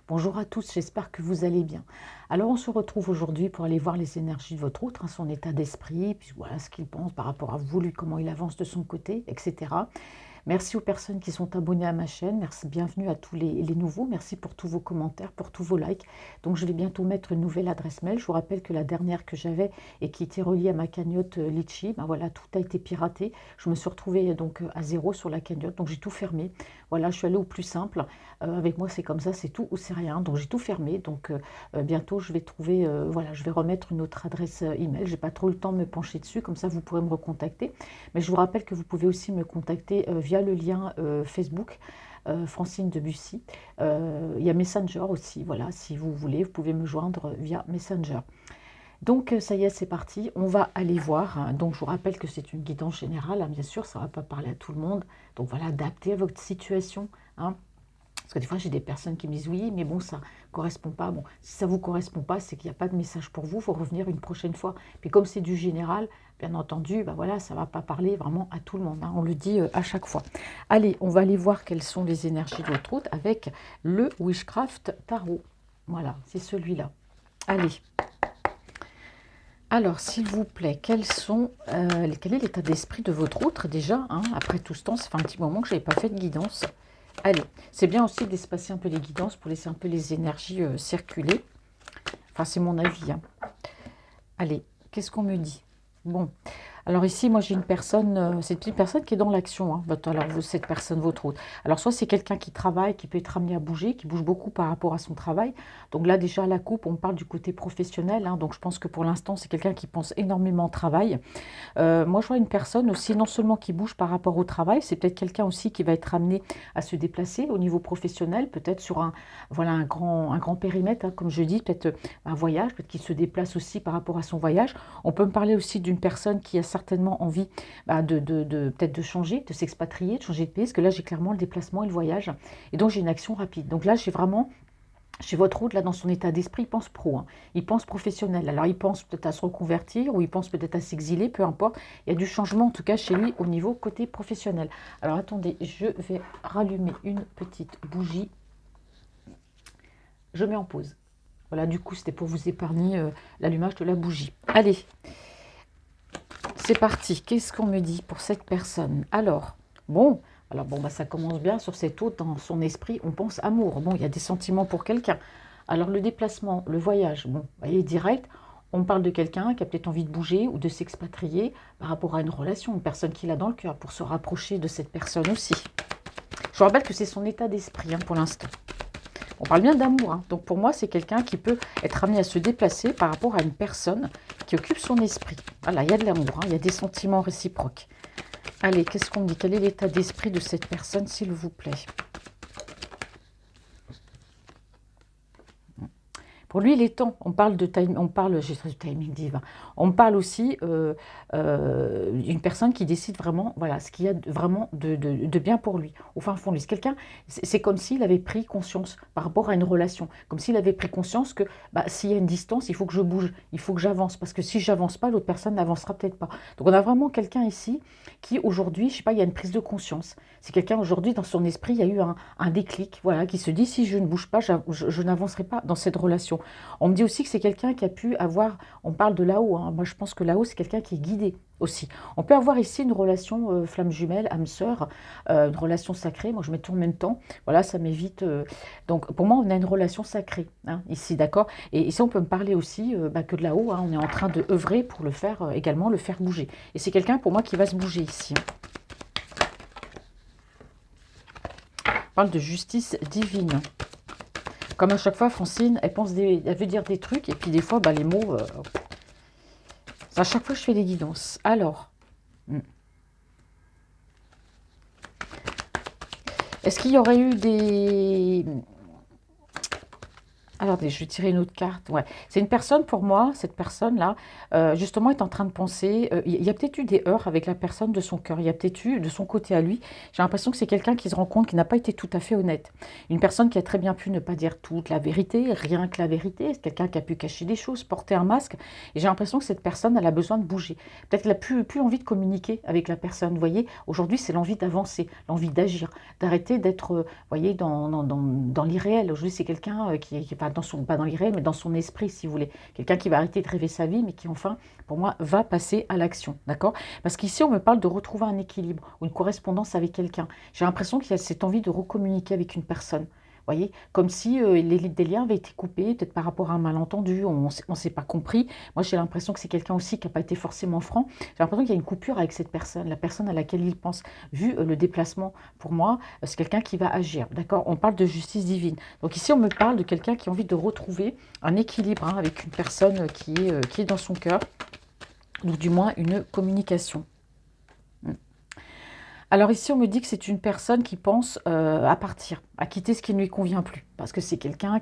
Bonjour à tous, j'espère que vous allez bien. Alors on se retrouve aujourd'hui pour aller voir les énergies de votre autre, son état d'esprit, puis voilà ce qu'il pense par rapport à vous, lui comment il avance de son côté, etc. Merci aux personnes qui sont abonnées à ma chaîne. Merci, bienvenue à tous les nouveaux. Merci pour tous vos commentaires, pour tous vos likes. Donc, je vais bientôt mettre une nouvelle adresse mail. Je vous rappelle que la dernière que j'avais et qui était reliée à ma cagnotte Litchi, ben voilà, tout a été piraté. Je me suis retrouvée donc à zéro sur la cagnotte. Donc, j'ai tout fermé. Voilà, je suis allée au plus simple. Avec moi, c'est comme ça, c'est tout ou c'est rien. Donc, j'ai tout fermé. Donc, bientôt, je vais trouver, voilà, je vais remettre une autre adresse email. J'ai pas trop le temps de me pencher dessus. Comme ça, vous pourrez me recontacter. Mais je vous rappelle que vous pouvez aussi me contacter via le lien Facebook, Francine Debussy. Il y a Messenger aussi, voilà, si vous voulez, vous pouvez me joindre via Messenger. Donc ça y est, c'est parti, on va aller voir. Hein. Donc je vous rappelle que c'est une guidance générale, hein, bien sûr, ça ne va pas parler à tout le monde. Donc voilà, adaptez à votre situation. Hein. Parce que des fois, j'ai des personnes qui me disent oui, mais bon, ça ne correspond pas. Bon, si ça ne vous correspond pas, c'est qu'il n'y a pas de message pour vous, il faut revenir une prochaine fois. Puis comme c'est du général, bien entendu, bah voilà, ça ne va pas parler vraiment à tout le monde. Hein, on le dit à chaque fois. Allez, on va aller voir quelles sont les énergies de votre hôte avec le Witchcraft Tarot. Voilà, c'est celui-là. Allez. Alors, s'il vous plaît, quel est l'état d'esprit de votre autre déjà hein, après tout ce temps, ça fait un petit moment que je n'avais pas fait de guidance. Allez, c'est bien aussi d'espacer un peu les guidances pour laisser un peu les énergies circuler. Enfin, c'est mon avis. Hein. Allez, qu'est-ce qu'on me dit? Bon, alors ici, moi j'ai une personne, c'est une personne qui est dans l'action. Hein. Alors cette personne, votre autre. Alors soit c'est quelqu'un qui travaille, qui peut être amené à bouger, qui bouge beaucoup par rapport à son travail. Donc là déjà la coupe, on parle du côté professionnel. Hein. Donc je pense que pour l'instant c'est quelqu'un qui pense énormément au travail. Moi, je vois une personne aussi, non seulement qui bouge par rapport au travail, c'est peut-être quelqu'un aussi qui va être amené à se déplacer au niveau professionnel, peut-être sur voilà, un grand périmètre, hein, comme je dis, peut-être un voyage, peut-être qu'il se déplace aussi par rapport à son voyage. On peut me parler aussi d'une personne qui a certainement envie peut-être de changer, de s'expatrier, de changer de pays, parce que là, j'ai clairement le déplacement et le voyage, et donc j'ai une action rapide. Donc là, j'ai vraiment chez votre hôte, là, dans son état d'esprit, il pense pro, hein. Il pense professionnel. Alors, il pense peut-être à se reconvertir ou il pense peut-être à s'exiler, peu importe. Il y a du changement, en tout cas, chez lui, au niveau côté professionnel. Alors, attendez, je vais rallumer une petite bougie. Je mets en pause. Voilà, du coup, c'était pour vous épargner l'allumage de la bougie. Allez, c'est parti. Qu'est-ce qu'on me dit pour cette personne? Bon, bah, ça commence bien sur cet hôte, dans son esprit, on pense amour. Bon, il y a des sentiments pour quelqu'un. Alors le déplacement, le voyage, bon, vous voyez, direct, on parle de quelqu'un qui a peut-être envie de bouger ou de s'expatrier par rapport à une relation, une personne qu'il a dans le cœur, pour se rapprocher de cette personne aussi. Je vous rappelle que c'est son état d'esprit hein, pour l'instant. On parle bien d'amour, hein. Donc pour moi, c'est quelqu'un qui peut être amené à se déplacer par rapport à une personne qui occupe son esprit. Voilà, il y a de l'amour, hein, il y a des sentiments réciproques. Allez, qu'est-ce qu'on dit? Quel est l'état d'esprit de cette personne, s'il vous plaît? Pour lui, il est temps. On parle de timing, j'ai de timing divin. On parle aussi d'une personne qui décide vraiment, voilà, ce qu'il y a vraiment de bien pour lui. Au fin fond, lui, c'est quelqu'un, c'est comme s'il avait pris conscience par rapport à une relation, comme s'il avait pris conscience que bah, s'il y a une distance, il faut que je bouge, il faut que j'avance, parce que si j'avance pas, l'autre personne n'avancera peut-être pas. Donc on a vraiment quelqu'un ici qui aujourd'hui, je sais pas, il y a une prise de conscience. C'est quelqu'un aujourd'hui, dans son esprit, il y a eu un déclic, voilà, qui se dit si je ne bouge pas, je n'avancerai pas dans cette relation. On me dit aussi que c'est quelqu'un qui a pu avoir, on parle de là-haut, hein, moi je pense que là-haut c'est quelqu'un qui est guidé aussi. On peut avoir ici une relation flamme jumelle, âme sœur, une relation sacrée, moi je mets tout en même temps, voilà ça m'évite, donc pour moi on a une relation sacrée hein, ici, d'accord. Et ici on peut me parler aussi que de là-haut, hein, on est en train de œuvrer pour le faire également, le faire bouger. Et c'est quelqu'un pour moi qui va se bouger ici. On parle de justice divine. Comme à chaque fois, Francine, elle veut dire des trucs, et puis des fois, bah, les mots... à chaque fois, je fais des guidances. Alors, est-ce qu'il y aurait eu des... Alors, attendez, je vais tirer une autre carte. Ouais. C'est une personne, pour moi, cette personne-là, justement, est en train de penser. Il y a peut-être eu des heurts avec la personne de son cœur. Il y a peut-être eu, de son côté à lui, j'ai l'impression que c'est quelqu'un qui se rend compte qu'il n'a pas été tout à fait honnête. Une personne qui a très bien pu ne pas dire toute la vérité, rien que la vérité. C'est quelqu'un qui a pu cacher des choses, porter un masque. Et j'ai l'impression que cette personne, elle a besoin de bouger. Peut-être qu'elle a plus envie de communiquer avec la personne. Vous voyez, aujourd'hui, c'est l'envie d'avancer, l'envie d'agir, d'arrêter d'être, voyez, dans l'irréel. Aujourd'hui, c'est quelqu'un qui est pas dans l'irréel, mais dans son esprit, si vous voulez. Quelqu'un qui va arrêter de rêver sa vie, mais qui, enfin, pour moi, va passer à l'action. D'accord? Parce qu'ici, on me parle de retrouver un équilibre ou une correspondance avec quelqu'un. J'ai l'impression qu'il y a cette envie de recommuniquer avec une personne. Vous voyez, comme si des liens avaient été coupés, peut-être par rapport à un malentendu, on ne s'est pas compris. Moi, j'ai l'impression que c'est quelqu'un aussi qui n'a pas été forcément franc. J'ai l'impression qu'il y a une coupure avec cette personne, la personne à laquelle il pense. Vu le déplacement, pour moi, c'est quelqu'un qui va agir. D'accord? On parle de justice divine. Donc ici, on me parle de quelqu'un qui a envie de retrouver un équilibre hein, avec une personne qui est dans son cœur, ou du moins une communication. Alors ici, on me dit que c'est une personne qui pense à partir, à quitter ce qui ne lui convient plus. Parce que c'est quelqu'un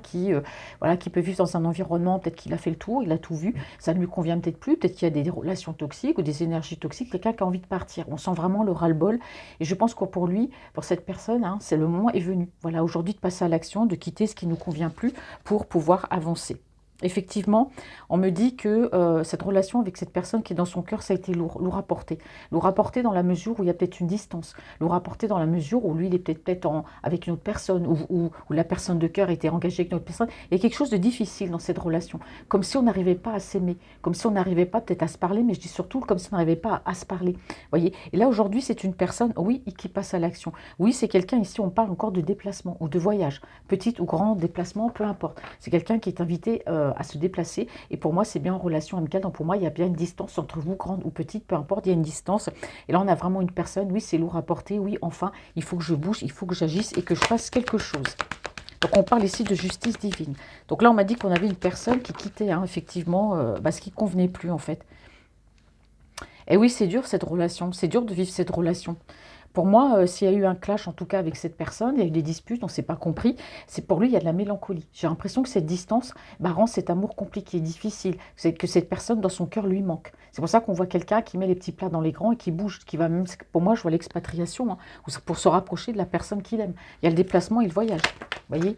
voilà, qui peut vivre dans un environnement, peut-être qu'il a fait le tour, il a tout vu, ça ne lui convient peut-être plus, peut-être qu'il y a des relations toxiques ou des énergies toxiques, quelqu'un qui a envie de partir. On sent vraiment le ras-le-bol. Et je pense que pour lui, pour cette personne, hein, c'est le moment est venu. Voilà, aujourd'hui, de passer à l'action, de quitter ce qui ne nous convient plus pour pouvoir avancer. Effectivement, on me dit que cette relation avec cette personne qui est dans son cœur, ça a été lourd à porter. Lourd à porter dans la mesure où il y a peut-être une distance. Lourd à porter dans la mesure où lui, il est peut-être avec une autre personne, ou la personne de cœur était engagée avec une autre personne. Il y a quelque chose de difficile dans cette relation. Comme si on n'arrivait pas à s'aimer. Comme si on n'arrivait pas peut-être à se parler, mais je dis surtout comme si on n'arrivait pas à se parler. Voyez. Et là, aujourd'hui, c'est une personne, oui, qui passe à l'action. Oui, c'est quelqu'un, ici, on parle encore de déplacement ou de voyage. Petit ou grand déplacement, peu importe. C'est quelqu'un qui est invité à se déplacer. Et pour moi, c'est bien en relation amicale. Donc pour moi, il y a bien une distance entre vous, grande ou petite, peu importe, il y a une distance. Et là, on a vraiment une personne, oui, c'est lourd à porter. Oui, enfin, il faut que je bouge, il faut que j'agisse et que je fasse quelque chose. Donc on parle ici de justice divine. Donc là, on m'a dit qu'on avait une personne qui quittait hein, effectivement ce qui ne convenait plus en fait. Et oui, c'est dur cette relation, c'est dur de vivre cette relation. Pour moi, s'il y a eu un clash, en tout cas avec cette personne, il y a eu des disputes, on ne s'est pas compris, c'est pour lui, il y a de la mélancolie. J'ai l'impression que cette distance rend cet amour compliqué, difficile, que cette personne, dans son cœur, lui manque. C'est pour ça qu'on voit quelqu'un qui met les petits plats dans les grands et qui bouge, qui va même, pour moi, je vois l'expatriation, hein, pour se rapprocher de la personne qu'il aime. Il y a le déplacement et le voyage, vous voyez.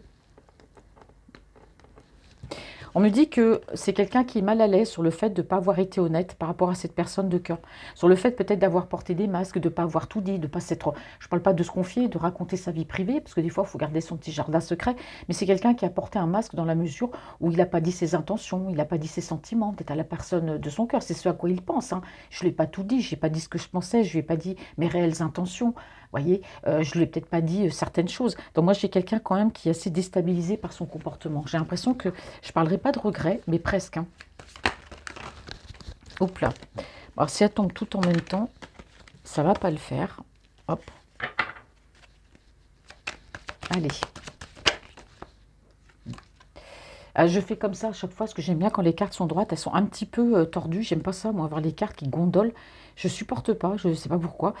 On me dit que c'est quelqu'un qui est mal à l'aise sur le fait de ne pas avoir été honnête par rapport à cette personne de cœur. Sur le fait peut-être d'avoir porté des masques, de ne pas avoir tout dit, de pas s'être... Je ne parle pas de se confier, de raconter sa vie privée, parce que des fois, il faut garder son petit jardin secret. Mais c'est quelqu'un qui a porté un masque dans la mesure où il n'a pas dit ses intentions, il n'a pas dit ses sentiments, peut-être à la personne de son cœur. C'est ce à quoi il pense. Hein. Je ne lui ai pas tout dit, je n'ai pas dit ce que je pensais, je ne lui ai pas dit mes réelles intentions. Voyez, je ne lui ai peut-être pas dit certaines choses. Donc moi, j'ai quelqu'un quand même qui est assez déstabilisé par son comportement. J'ai l'impression que je ne parlerai pas de regret, mais presque. Hein. Hop là. Alors si elle tombe tout en même temps, ça ne va pas le faire. Hop. Allez. Je fais comme ça à chaque fois, parce que j'aime bien quand les cartes sont droites, elles sont un petit peu tordues. J'aime pas ça, moi, avoir les cartes qui gondolent. Je supporte pas, je ne sais pas pourquoi.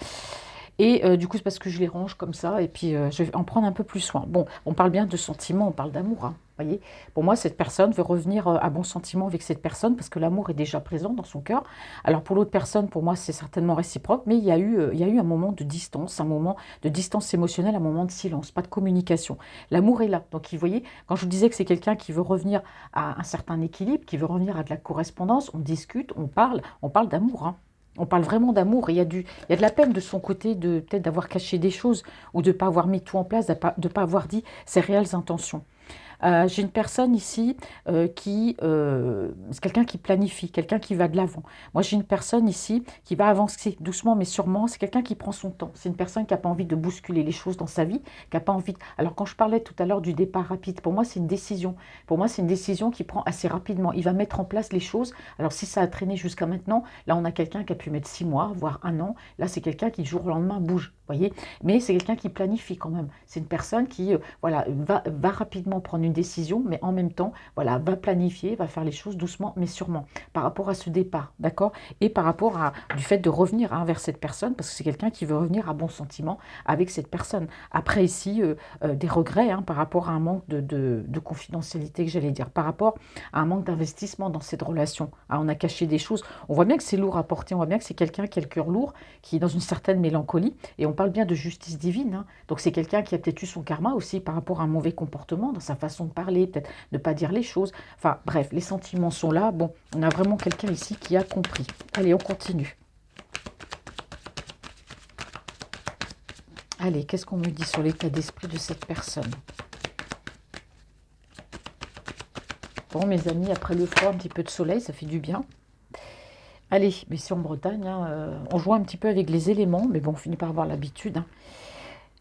Et du coup, c'est parce que je les range comme ça, et puis je vais en prendre un peu plus soin. Bon, on parle bien de sentiments, on parle d'amour, hein, voyez. Pour moi, cette personne veut revenir à bon sentiment avec cette personne, parce que l'amour est déjà présent dans son cœur. Alors pour l'autre personne, pour moi, c'est certainement réciproque, mais il y a eu un moment de distance, un moment de distance émotionnelle, un moment de silence, pas de communication. L'amour est là. Donc, vous voyez, quand je vous disais que c'est quelqu'un qui veut revenir à un certain équilibre, qui veut revenir à de la correspondance, on discute, on parle d'amour, hein. On parle vraiment d'amour. Il y a de la peine de son côté, de peut-être d'avoir caché des choses ou de ne pas avoir mis tout en place, de ne pas avoir dit ses réelles intentions. J'ai une personne ici c'est quelqu'un qui planifie, quelqu'un qui va de l'avant. Moi, j'ai une personne ici qui va avancer doucement mais sûrement. C'est quelqu'un qui prend son temps. C'est une personne qui n'a pas envie de bousculer les choses dans sa vie, qui n'a pas envie... Alors, quand je parlais tout à l'heure du départ rapide, pour moi, c'est une décision. Pour moi, c'est une décision qui prend assez rapidement. Il va mettre en place les choses. Alors, si ça a traîné jusqu'à maintenant, là, on a quelqu'un qui a pu mettre 6 mois, voire 1 an. Là, c'est quelqu'un qui, du jour au lendemain, bouge. Voyez, mais c'est quelqu'un qui planifie quand même. C'est une personne qui voilà, va rapidement prendre une décision, mais en même temps, voilà, va planifier, va faire les choses doucement, mais sûrement, par rapport à ce départ, d'accord? Et par rapport à du fait de revenir hein, vers cette personne, parce que c'est quelqu'un qui veut revenir à bon sentiment avec cette personne. Après ici, des regrets hein, par rapport à un manque de confidentialité que j'allais dire, par rapport à un manque d'investissement dans cette relation. Ah, on a caché des choses. On voit bien que c'est lourd à porter, on voit bien que c'est quelqu'un qui a le cœur lourd, qui est dans une certaine mélancolie, et on parle bien de justice divine. Hein. Donc c'est quelqu'un qui a peut-être eu son karma aussi par rapport à un mauvais comportement, dans sa façon de parler, peut-être ne pas dire les choses. Enfin bref, les sentiments sont là. Bon, on a vraiment quelqu'un ici qui a compris. Allez, on continue. Allez, qu'est-ce qu'on me dit sur l'état d'esprit de cette personne? Bon, mes amis, après le froid, un petit peu de soleil, ça fait du bien. Allez, mais c'est en Bretagne, hein, on joue un petit peu avec les éléments, mais bon, on finit par avoir l'habitude. Hein.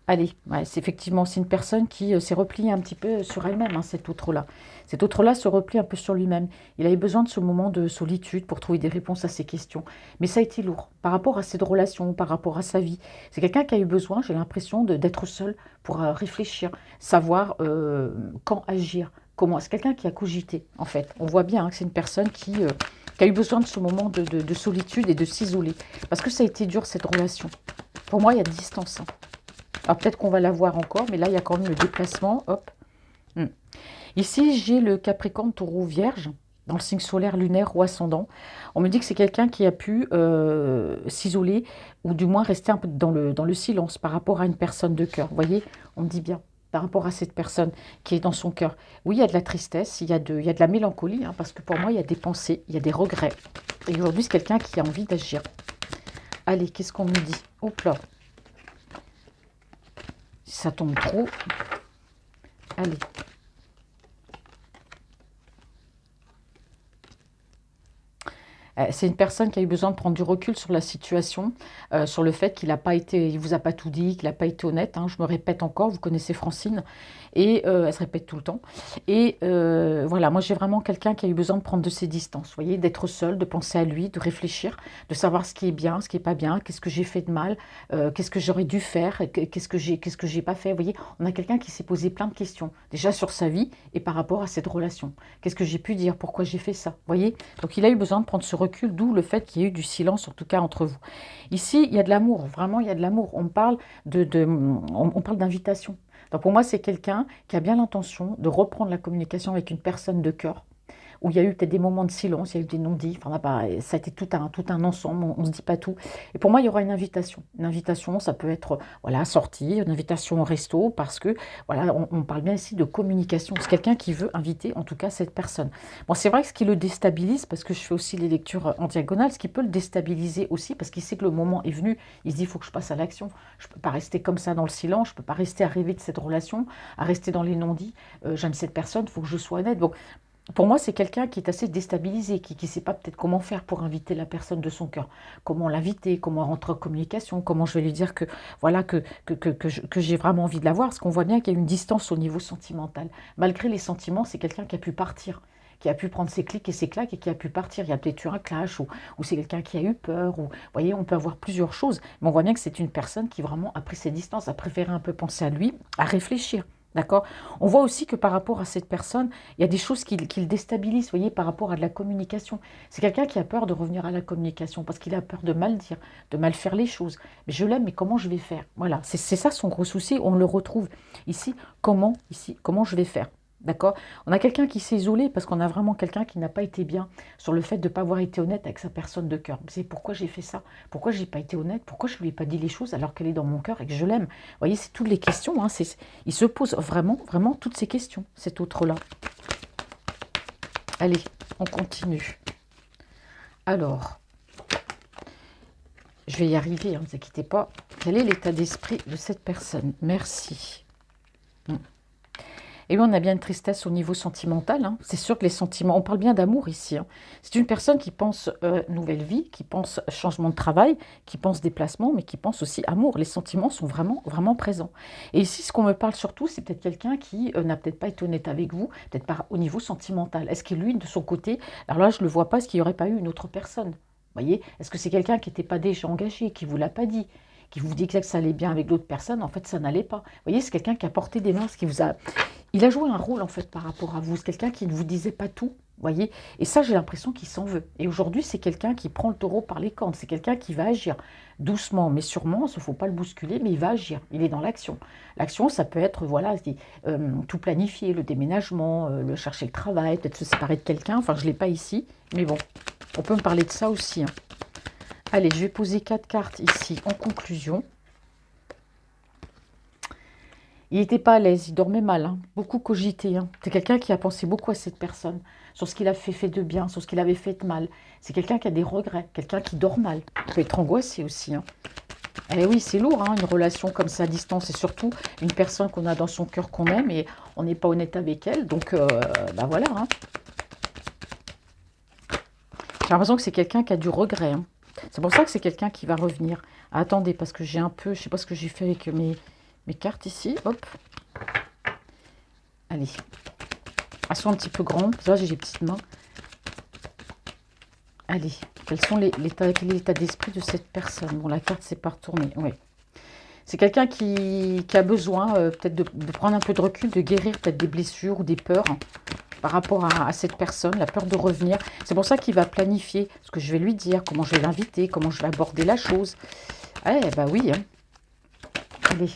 Allez, ouais, c'est effectivement, c'est une personne qui s'est repliée un petit peu sur elle-même, hein, cet autre-là. Cet autre-là se replie un peu sur lui-même. Il avait besoin de ce moment de solitude pour trouver des réponses à ses questions. Mais ça a été lourd par rapport à cette relation, par rapport à sa vie. C'est quelqu'un qui a eu besoin, j'ai l'impression, d'être seul pour réfléchir, savoir quand agir, comment. C'est quelqu'un qui a cogité, en fait. On voit bien hein, que c'est une personne qui a eu besoin de ce moment de solitude et de s'isoler. Parce que ça a été dur, cette relation. Pour moi, il y a de distance. Hein. Alors peut-être qu'on va la voir encore, mais là, il y a quand même le déplacement. Hop. Ici, j'ai le Capricorne, Taureau, Vierge, dans le signe solaire, lunaire ou ascendant. On me dit que c'est quelqu'un qui a pu s'isoler, ou du moins rester un peu dans le silence par rapport à une personne de cœur. Vous voyez, on me dit bien, par rapport à cette personne qui est dans son cœur. Oui, il y a de la tristesse, il y a de la mélancolie, hein, parce que pour moi, il y a des pensées, il y a des regrets. Et aujourd'hui, c'est quelqu'un qui a envie d'agir. Allez, qu'est-ce qu'on me dit? Hop là. Si ça tombe trop. Allez. C'est une personne qui a eu besoin de prendre du recul sur la situation, sur le fait qu'il n'a pas été, il vous a pas tout dit, qu'il n'a pas été honnête. Hein, je me répète encore, vous connaissez Francine, et elle se répète tout le temps. Et voilà, moi j'ai vraiment quelqu'un qui a eu besoin de prendre de ses distances, vous voyez, d'être seul, de penser à lui, de réfléchir, de savoir ce qui est bien, ce qui n'est pas bien, qu'est-ce que j'ai fait de mal, qu'est-ce que j'aurais dû faire, qu'est-ce que j'ai pas fait. Vous voyez, on a quelqu'un qui s'est posé plein de questions, déjà sur sa vie et par rapport à cette relation. Qu'est-ce que j'ai pu dire, pourquoi j'ai fait ça, vous voyez. Donc il a eu besoin de prendre ce recul, d'où le fait qu'il y ait eu du silence, en tout cas entre vous. Ici, il y a de l'amour, vraiment il y a de l'amour. On parle on parle d'invitation. Donc pour moi, c'est quelqu'un qui a bien l'intention de reprendre la communication avec une personne de cœur, où il y a eu peut-être des moments de silence, il y a eu des non-dits, enfin, ça a été tout un ensemble, on ne se dit pas tout. Et pour moi, il y aura une invitation. Une invitation, ça peut être voilà, sortie, une invitation au resto, parce que voilà, on parle bien ici de communication. C'est quelqu'un qui veut inviter, en tout cas, cette personne. Bon, c'est vrai que ce qui le déstabilise, parce que je fais aussi les lectures en diagonale, ce qui peut le déstabiliser aussi, parce qu'il sait que le moment est venu, il se dit, il faut que je passe à l'action. Je ne peux pas rester comme ça dans le silence, je ne peux pas rester à rêver de cette relation, à rester dans les non-dits. J'aime cette personne, il faut que je sois honnête. Donc, pour moi, c'est quelqu'un qui est assez déstabilisé, qui ne sait pas peut-être comment faire pour inviter la personne de son cœur. Comment l'inviter, comment rentrer en communication, comment je vais lui dire que voilà que j'ai vraiment envie de la voir. Parce qu'on voit bien qu'il y a une distance au niveau sentimental. Malgré les sentiments, c'est quelqu'un qui a pu partir, qui a pu prendre ses clics et ses claques et qui a pu partir. Il y a peut-être eu un clash ou c'est quelqu'un qui a eu peur. Ou, vous voyez, on peut avoir plusieurs choses. Mais on voit bien que c'est une personne qui vraiment a pris ses distances, a préféré un peu penser à lui, à réfléchir. D'accord. On voit aussi que par rapport à cette personne, il y a des choses qui le déstabilisent, vous voyez, par rapport à de la communication. C'est quelqu'un qui a peur de revenir à la communication parce qu'il a peur de mal dire, de mal faire les choses. Mais je l'aime, mais comment je vais faire? Voilà, c'est ça son gros souci, on le retrouve ici, comment je vais faire? D'accord. On a quelqu'un qui s'est isolé parce qu'on a vraiment quelqu'un qui n'a pas été bien sur le fait de ne pas avoir été honnête avec sa personne de cœur. C'est pourquoi j'ai fait ça, pourquoi je n'ai pas été honnête, pourquoi je ne lui ai pas dit les choses alors qu'elle est dans mon cœur et que je l'aime. Vous voyez, c'est toutes les questions. Hein, il se pose vraiment, vraiment toutes ces questions, cet autre-là. Allez, on continue. Alors, je vais y arriver, hein, ne vous inquiétez pas. Quel est l'état d'esprit de cette personne? Merci. Et oui, on a bien une tristesse au niveau sentimental. Hein. C'est sûr que les sentiments, on parle bien d'amour ici. Hein. C'est une personne qui pense nouvelle vie, qui pense changement de travail, qui pense déplacement, mais qui pense aussi amour. Les sentiments sont vraiment, vraiment présents. Et ici, ce qu'on me parle surtout, c'est peut-être quelqu'un qui n'a peut-être pas été honnête avec vous, peut-être pas au niveau sentimental. Est-ce qu'il, lui, de son côté, alors là, je ne le vois pas, est-ce qu'il n'y aurait pas eu une autre personne? Vous voyez, est-ce que c'est quelqu'un qui n'était pas déjà engagé, qui ne vous l'a pas dit, qui vous dit que ça allait bien avec d'autres personnes, en fait, ça n'allait pas. Vous voyez, c'est quelqu'un qui a porté des masques, qui vous a... Il a joué un rôle, en fait, par rapport à vous. C'est quelqu'un qui ne vous disait pas tout, vous voyez. Et ça, j'ai l'impression qu'il s'en veut. Et aujourd'hui, c'est quelqu'un qui prend le taureau par les cornes. C'est quelqu'un qui va agir doucement, mais sûrement. Il ne faut pas le bousculer, mais il va agir. Il est dans l'action. L'action, ça peut être, voilà, tout planifier, le déménagement, le chercher le travail, peut-être se séparer de quelqu'un. Enfin, je ne l'ai pas ici, mais bon, on peut me parler de ça aussi, hein. Allez, je vais poser 4 cartes ici en conclusion. Il n'était pas à l'aise, il dormait mal, hein, beaucoup cogité, hein. C'est quelqu'un qui a pensé beaucoup à cette personne, sur ce qu'il a fait de bien, sur ce qu'il avait fait de mal. C'est quelqu'un qui a des regrets, quelqu'un qui dort mal. Il peut être angoissé aussi, hein. Eh oui, c'est lourd, hein, une relation comme ça à distance, et surtout une personne qu'on a dans son cœur qu'on aime, et on n'est pas honnête avec elle, donc bah voilà, hein. J'ai l'impression que c'est quelqu'un qui a du regret, hein. C'est pour ça que c'est quelqu'un qui va revenir. Ah, attendez, parce que j'ai un peu, je ne sais pas ce que j'ai fait avec mes cartes ici, hop. Allez. Elles sont un petit peu grandes, ça j'ai les petites mains. Allez, quel est l'état d'esprit de cette personne? Bon, la carte s'est pas retournée, oui. C'est quelqu'un qui a besoin peut-être de prendre un peu de recul, de guérir peut-être des blessures ou des peurs, hein, par rapport à cette personne, la peur de revenir. C'est pour ça qu'il va planifier ce que je vais lui dire, comment je vais l'inviter, comment je vais aborder la chose. Eh bah oui, hein. Allez.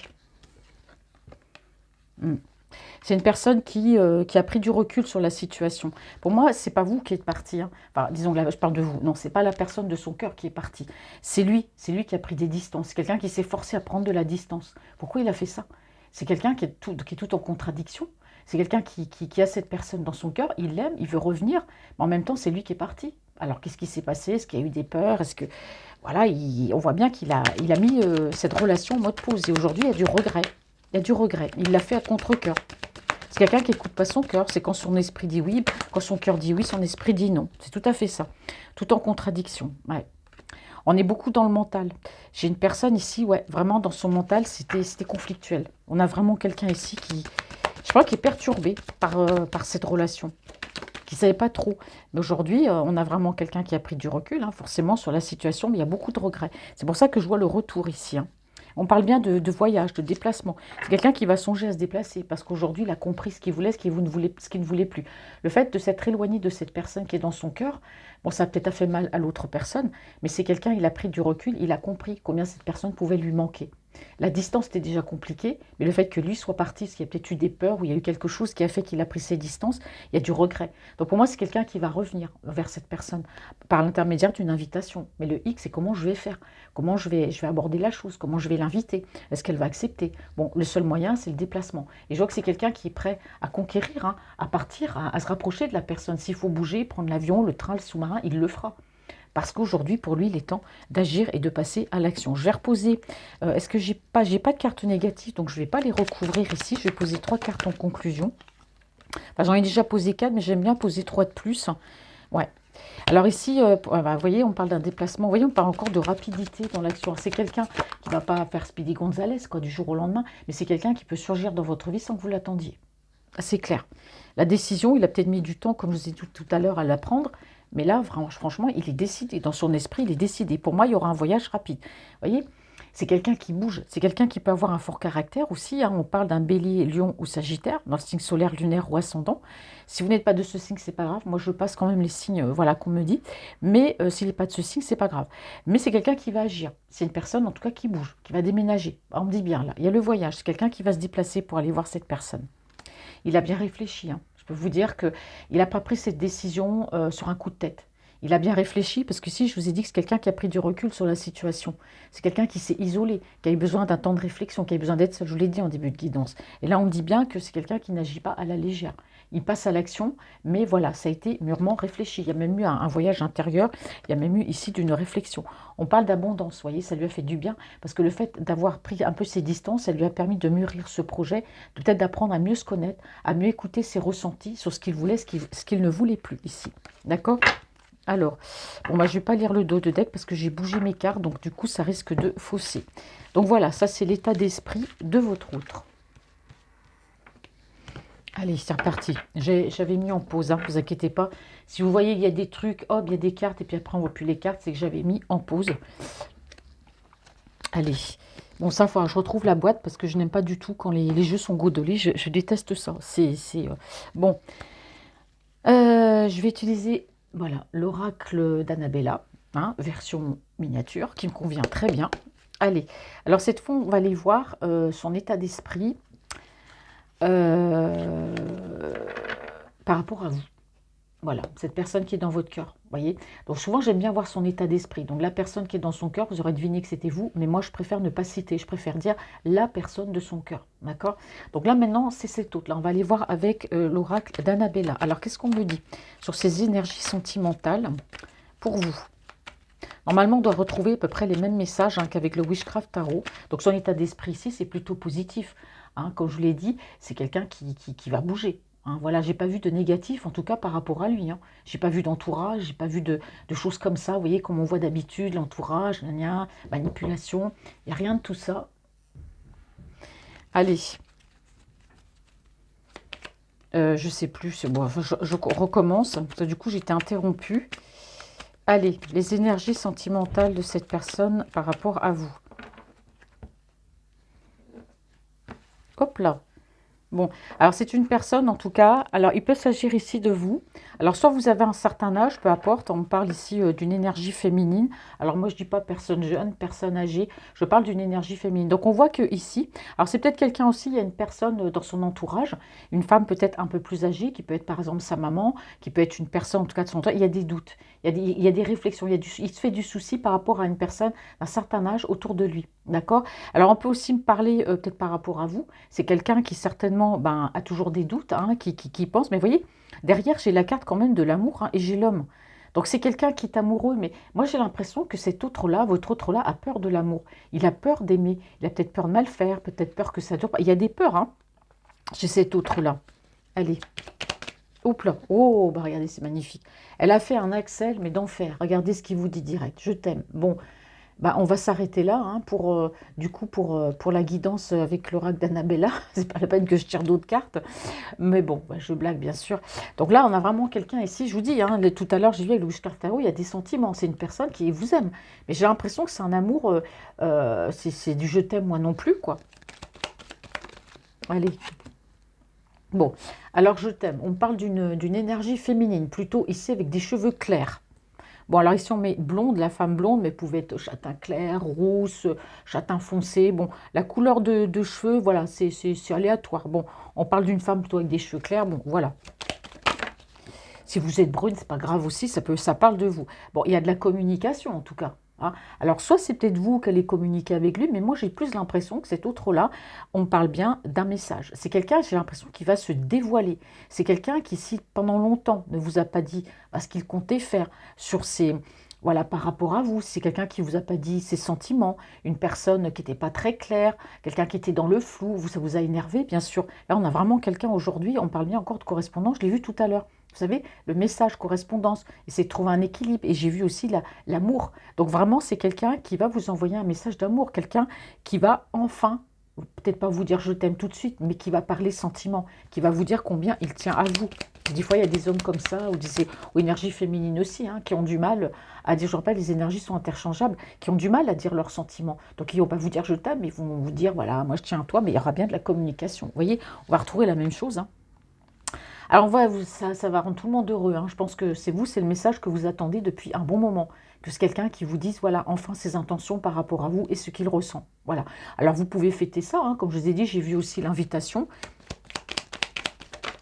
C'est une personne qui a pris du recul sur la situation. Pour moi, c'est pas vous qui êtes parti, hein. Enfin, disons, là, je parle de vous. Non, c'est pas la personne de son cœur qui est partie. C'est lui qui a pris des distances. C'est quelqu'un qui s'est forcé à prendre de la distance. Pourquoi il a fait ça? C'est quelqu'un qui est tout en contradiction. C'est quelqu'un qui a cette personne dans son cœur, il l'aime, il veut revenir, mais en même temps, c'est lui qui est parti. Alors, qu'est-ce qui s'est passé? Est-ce qu'il y a eu des peurs? Est-ce que... Voilà, on voit bien qu'il a mis cette relation en mode pause. Et aujourd'hui, il y a du regret. Il y a du regret. Il l'a fait à contre-cœur. C'est quelqu'un qui n'écoute pas son cœur. C'est quand son esprit dit oui, quand son cœur dit oui, son esprit dit non. C'est tout à fait ça. Tout en contradiction. Ouais. On est beaucoup dans le mental. J'ai une personne ici, ouais, vraiment dans son mental, c'était conflictuel. On a vraiment quelqu'un ici qui, je crois, qui est perturbé par cette relation, qui ne savait pas trop. Mais aujourd'hui, on a vraiment quelqu'un qui a pris du recul, hein, forcément, sur la situation, mais il y a beaucoup de regrets. C'est pour ça que je vois le retour ici, hein. On parle bien de voyage, de déplacement. C'est quelqu'un qui va songer à se déplacer parce qu'aujourd'hui, il a compris ce qu'il voulait, ce qu'il ne voulait plus. Le fait de s'être éloigné de cette personne qui est dans son cœur, bon, ça a peut-être fait mal à l'autre personne, mais c'est quelqu'un, il a pris du recul, il a compris combien cette personne pouvait lui manquer. La distance était déjà compliquée, mais le fait que lui soit parti, parce qu'il y a peut-être eu des peurs, ou il y a eu quelque chose qui a fait qu'il a pris ses distances, il y a du regret. Donc pour moi, c'est quelqu'un qui va revenir vers cette personne par l'intermédiaire d'une invitation. Mais le X, c'est comment je vais faire, comment je vais aborder la chose, comment je vais l'inviter, est-ce qu'elle va accepter? Bon, le seul moyen, c'est le déplacement. Et je vois que c'est quelqu'un qui est prêt à conquérir, hein, à partir, à se rapprocher de la personne. S'il faut bouger, prendre l'avion, le train, le sous-marin, il le fera. Parce qu'aujourd'hui, pour lui, il est temps d'agir et de passer à l'action. Je vais reposer, est-ce que j'ai pas de cartes négatives, donc je ne vais pas les recouvrir ici. Je vais poser 3 cartes en conclusion. Enfin, j'en ai déjà posé 4, mais j'aime bien poser 3 de plus. Ouais. Alors ici, vous voyez, on parle d'un déplacement. Vous voyez, on parle encore de rapidité dans l'action. C'est quelqu'un qui ne va pas faire Speedy Gonzalez, quoi, du jour au lendemain, mais c'est quelqu'un qui peut surgir dans votre vie sans que vous l'attendiez. C'est clair. La décision, il a peut-être mis du temps, comme je vous ai dit tout à l'heure, à la prendre. Mais là, franchement, il est décidé. Dans son esprit, il est décidé. Pour moi, il y aura un voyage rapide. Vous voyez, c'est quelqu'un qui bouge. C'est quelqu'un qui peut avoir un fort caractère aussi, hein. On parle d'un bélier, lion ou sagittaire, dans le signe solaire, lunaire ou ascendant. Si vous n'êtes pas de ce signe, c'est pas grave. Moi, je passe quand même les signes voilà, qu'on me dit. Mais s'il n'est pas de ce signe, c'est pas grave. Mais c'est quelqu'un qui va agir. C'est une personne, en tout cas, qui bouge, qui va déménager. On me dit bien, là, il y a le voyage. C'est quelqu'un qui va se déplacer pour aller voir cette personne. Il a bien réfléchi, hein. Je peux vous dire qu'il n'a pas pris cette décision sur un coup de tête. Il a bien réfléchi, parce que si je vous ai dit que c'est quelqu'un qui a pris du recul sur la situation, c'est quelqu'un qui s'est isolé, qui a eu besoin d'un temps de réflexion, qui a eu besoin d'être seul, je vous l'ai dit en début de guidance. Et là, on me dit bien que c'est quelqu'un qui n'agit pas à la légère. Il passe à l'action, mais voilà, ça a été mûrement réfléchi. Il y a même eu un voyage intérieur, il y a même eu ici d'une réflexion. On parle d'abondance, vous voyez, ça lui a fait du bien, parce que le fait d'avoir pris un peu ses distances, ça lui a permis de mûrir ce projet, peut-être d'apprendre à mieux se connaître, à mieux écouter ses ressentis sur ce qu'il voulait, ce qu'il ne voulait plus ici. D'accord ? Alors, bon, bah, je ne vais pas lire le dos de deck parce que j'ai bougé mes cartes, donc du coup, ça risque de fausser. Donc voilà, ça c'est l'état d'esprit de votre outre. Allez, c'est reparti. J'avais mis en pause, hein, ne vous inquiétez pas. Si vous voyez, il y a des trucs, hop, il y a des cartes, et puis après on ne voit plus les cartes, c'est que j'avais mis en pause. Allez. Bon, ça, je retrouve la boîte parce que je n'aime pas du tout quand les jeux sont godelés. Je déteste ça. Bon. Je vais utiliser, voilà, l'oracle d'Annabella, hein, version miniature, qui me convient très bien. Allez. Alors, cette fois, on va aller voir son état d'esprit euh, par rapport à vous. Voilà, cette personne qui est dans votre cœur, voyez. Donc souvent, j'aime bien voir son état d'esprit. Donc la personne qui est dans son cœur, vous aurez deviné que c'était vous, mais moi, je préfère ne pas citer. Je préfère dire la personne de son cœur, d'accord. Donc là, maintenant, c'est cette autre. Là, on va aller voir avec l'oracle d'Annabella. Alors, qu'est-ce qu'on me dit sur ces énergies sentimentales pour vous? Normalement, on doit retrouver à peu près les mêmes messages hein, qu'avec le Witchcraft Tarot. Donc son état d'esprit ici, c'est plutôt positif. Hein. Comme je vous l'ai dit, c'est quelqu'un qui va bouger. Hein. Voilà, j'ai pas vu de négatif, en tout cas par rapport à lui. Hein. J'ai pas vu d'entourage, j'ai pas vu de choses comme ça. Vous voyez, comme on voit d'habitude, l'entourage, manipulation. Il n'y a rien de tout ça. Allez. Je sais plus, bon, je recommence. Du coup, j'étais interrompue. Allez, les énergies sentimentales de cette personne par rapport à vous. Hop là. Bon, alors c'est une personne en tout cas, alors il peut s'agir ici de vous. Alors soit vous avez un certain âge, peu importe, on parle ici d'une énergie féminine. Alors moi je dis pas personne jeune, personne âgée, je parle d'une énergie féminine. Donc on voit que ici, alors c'est peut-être quelqu'un aussi, il y a une personne dans son entourage, une femme peut-être un peu plus âgée, qui peut être par exemple sa maman, qui peut être une personne en tout cas de son entourage, il y a des doutes, il y a des réflexions, il se fait du souci par rapport à une personne d'un certain âge autour de lui, d'accord? Alors on peut aussi me parler peut-être par rapport à vous, c'est quelqu'un qui certainement a toujours des doutes, hein, qui pense. Mais vous voyez, derrière, j'ai la carte quand même de l'amour hein, et j'ai l'homme. Donc c'est quelqu'un qui est amoureux, mais moi j'ai l'impression que cet autre-là, votre autre-là, a peur de l'amour. Il a peur d'aimer, il a peut-être peur de mal faire, peut-être peur que ça dure pas. Il y a des peurs, hein, chez cet autre-là. Allez, hop là, oh, bah regardez, c'est magnifique. Elle a fait un Axel, mais d'enfer. Regardez ce qu'il vous dit direct, je t'aime. Bon, bah, on va s'arrêter là hein, du coup pour la guidance avec l'oracle d'Annabella. C'est pas la peine que je tire d'autres cartes. Mais bon, bah, je blague bien sûr. Donc là, on a vraiment quelqu'un ici, je vous dis, hein, tout à l'heure, j'ai vu avec Louis Cartaro, il y a des sentiments. C'est une personne qui vous aime. Mais j'ai l'impression que c'est un amour, c'est du je t'aime moi non plus, quoi. Allez. Bon, alors je t'aime. On parle d'une énergie féminine, plutôt ici avec des cheveux clairs. Bon, alors ici on met blonde, la femme blonde, mais pouvait être châtain clair, rousse, châtain foncé. Bon, la couleur de cheveux, voilà, c'est aléatoire. Bon, on parle d'une femme plutôt avec des cheveux clairs. Bon, voilà. Si vous êtes brune, c'est pas grave aussi, ça parle de vous. Bon, il y a de la communication en tout cas. Hein. Alors, soit c'est peut-être vous qui allez communiquer avec lui, mais moi j'ai plus l'impression que cet autre-là, on parle bien d'un message. C'est quelqu'un, j'ai l'impression, qui va se dévoiler. C'est quelqu'un qui, si pendant longtemps ne vous a pas dit ce qu'il comptait faire sur ses, voilà, par rapport à vous, c'est quelqu'un qui vous a pas dit ses sentiments, une personne qui n'était pas très claire, quelqu'un qui était dans le flou, ça vous a énervé, bien sûr. Là, on a vraiment quelqu'un aujourd'hui, on parle bien encore de correspondance, je l'ai vu tout à l'heure. Vous savez, le message, correspondance, essayer de trouver un équilibre. Et j'ai vu aussi l'amour. Donc vraiment, c'est quelqu'un qui va vous envoyer un message d'amour. Quelqu'un qui va enfin, peut-être pas vous dire je t'aime tout de suite, mais qui va parler sentiment, qui va vous dire combien il tient à vous. Des fois, il y a des hommes comme ça, ou énergie féminine aussi, hein, qui ont du mal à dire, je rappelle, les énergies sont interchangeables, qui ont du mal à dire leurs sentiments. Donc, ils ne vont pas vous dire je t'aime, mais ils vont vous dire, voilà, moi je tiens à toi, mais il y aura bien de la communication. Vous voyez, on va retrouver la même chose, hein. Alors, ça va rendre tout le monde heureux. Hein. Je pense que c'est vous, c'est le message que vous attendez depuis un bon moment. Que c'est quelqu'un qui vous dise, voilà, enfin ses intentions par rapport à vous et ce qu'il ressent. Voilà. Alors, vous pouvez fêter ça. Hein. Comme je vous ai dit, j'ai vu aussi l'invitation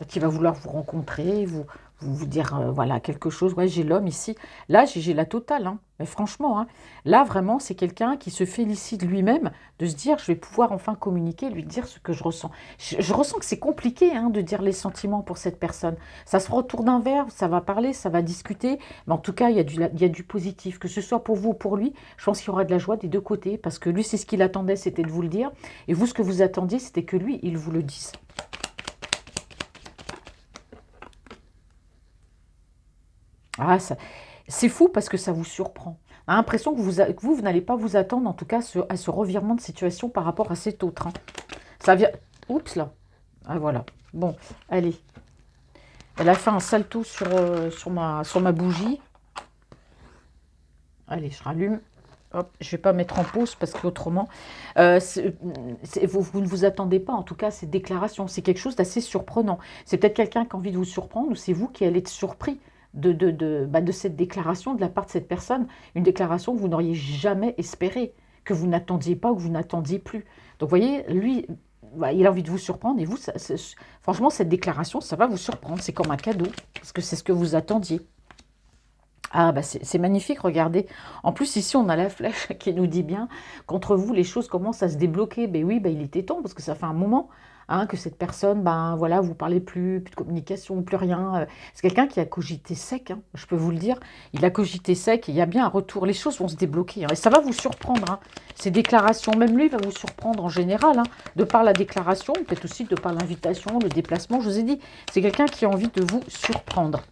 qui va vouloir vous rencontrer, vous dire, voilà, quelque chose. Ouais, j'ai l'homme ici. Là, j'ai la totale. Hein. Mais franchement, hein, là, vraiment, c'est quelqu'un qui se félicite lui-même de se dire, je vais pouvoir enfin communiquer, lui dire ce que je ressens. Je ressens que c'est compliqué hein, de dire les sentiments pour cette personne. Ça se fera autour d'un verre, ça va parler, ça va discuter. Mais en tout cas, il y a du positif. Que ce soit pour vous ou pour lui, je pense qu'il y aura de la joie des deux côtés. Parce que lui, c'est ce qu'il attendait, c'était de vous le dire. Et vous, ce que vous attendiez, c'était que lui, il vous le dise. Ah, c'est fou parce que ça vous surprend. On a l'impression que vous n'allez pas vous attendre, en tout cas, à ce revirement de situation par rapport à cet autre. Hein. Ça vient... Oups, là. Ah, voilà. Bon, allez. Elle a fait un salto sur ma bougie. Allez, je rallume. Hop, je ne vais pas mettre en pause parce qu'autrement, vous ne vous attendez pas, en tout cas, à cette déclaration. C'est quelque chose d'assez surprenant. C'est peut-être quelqu'un qui a envie de vous surprendre ou c'est vous qui allez être surpris de cette déclaration de la part de cette personne. Une déclaration que vous n'auriez jamais espérée, que vous n'attendiez pas ou que vous n'attendiez plus. Donc, vous voyez, lui, bah, il a envie de vous surprendre et vous, franchement, cette déclaration, ça va vous surprendre. C'est comme un cadeau parce que c'est ce que vous attendiez. Ah bah c'est magnifique, regardez. En plus, ici, on a la flèche qui nous dit bien qu'entre vous, les choses commencent à se débloquer. Ben oui, ben il était temps, parce que ça fait un moment hein, que cette personne, ben voilà, vous parlez plus de communication, plus rien. C'est quelqu'un qui a cogité sec, hein, je peux vous le dire. Il a cogité sec, et il y a bien un retour. Les choses vont se débloquer, hein, et ça va vous surprendre. Hein. Ces déclarations, même lui va vous surprendre en général, hein, de par la déclaration, peut-être aussi de par l'invitation, le déplacement. Je vous ai dit, c'est quelqu'un qui a envie de vous surprendre.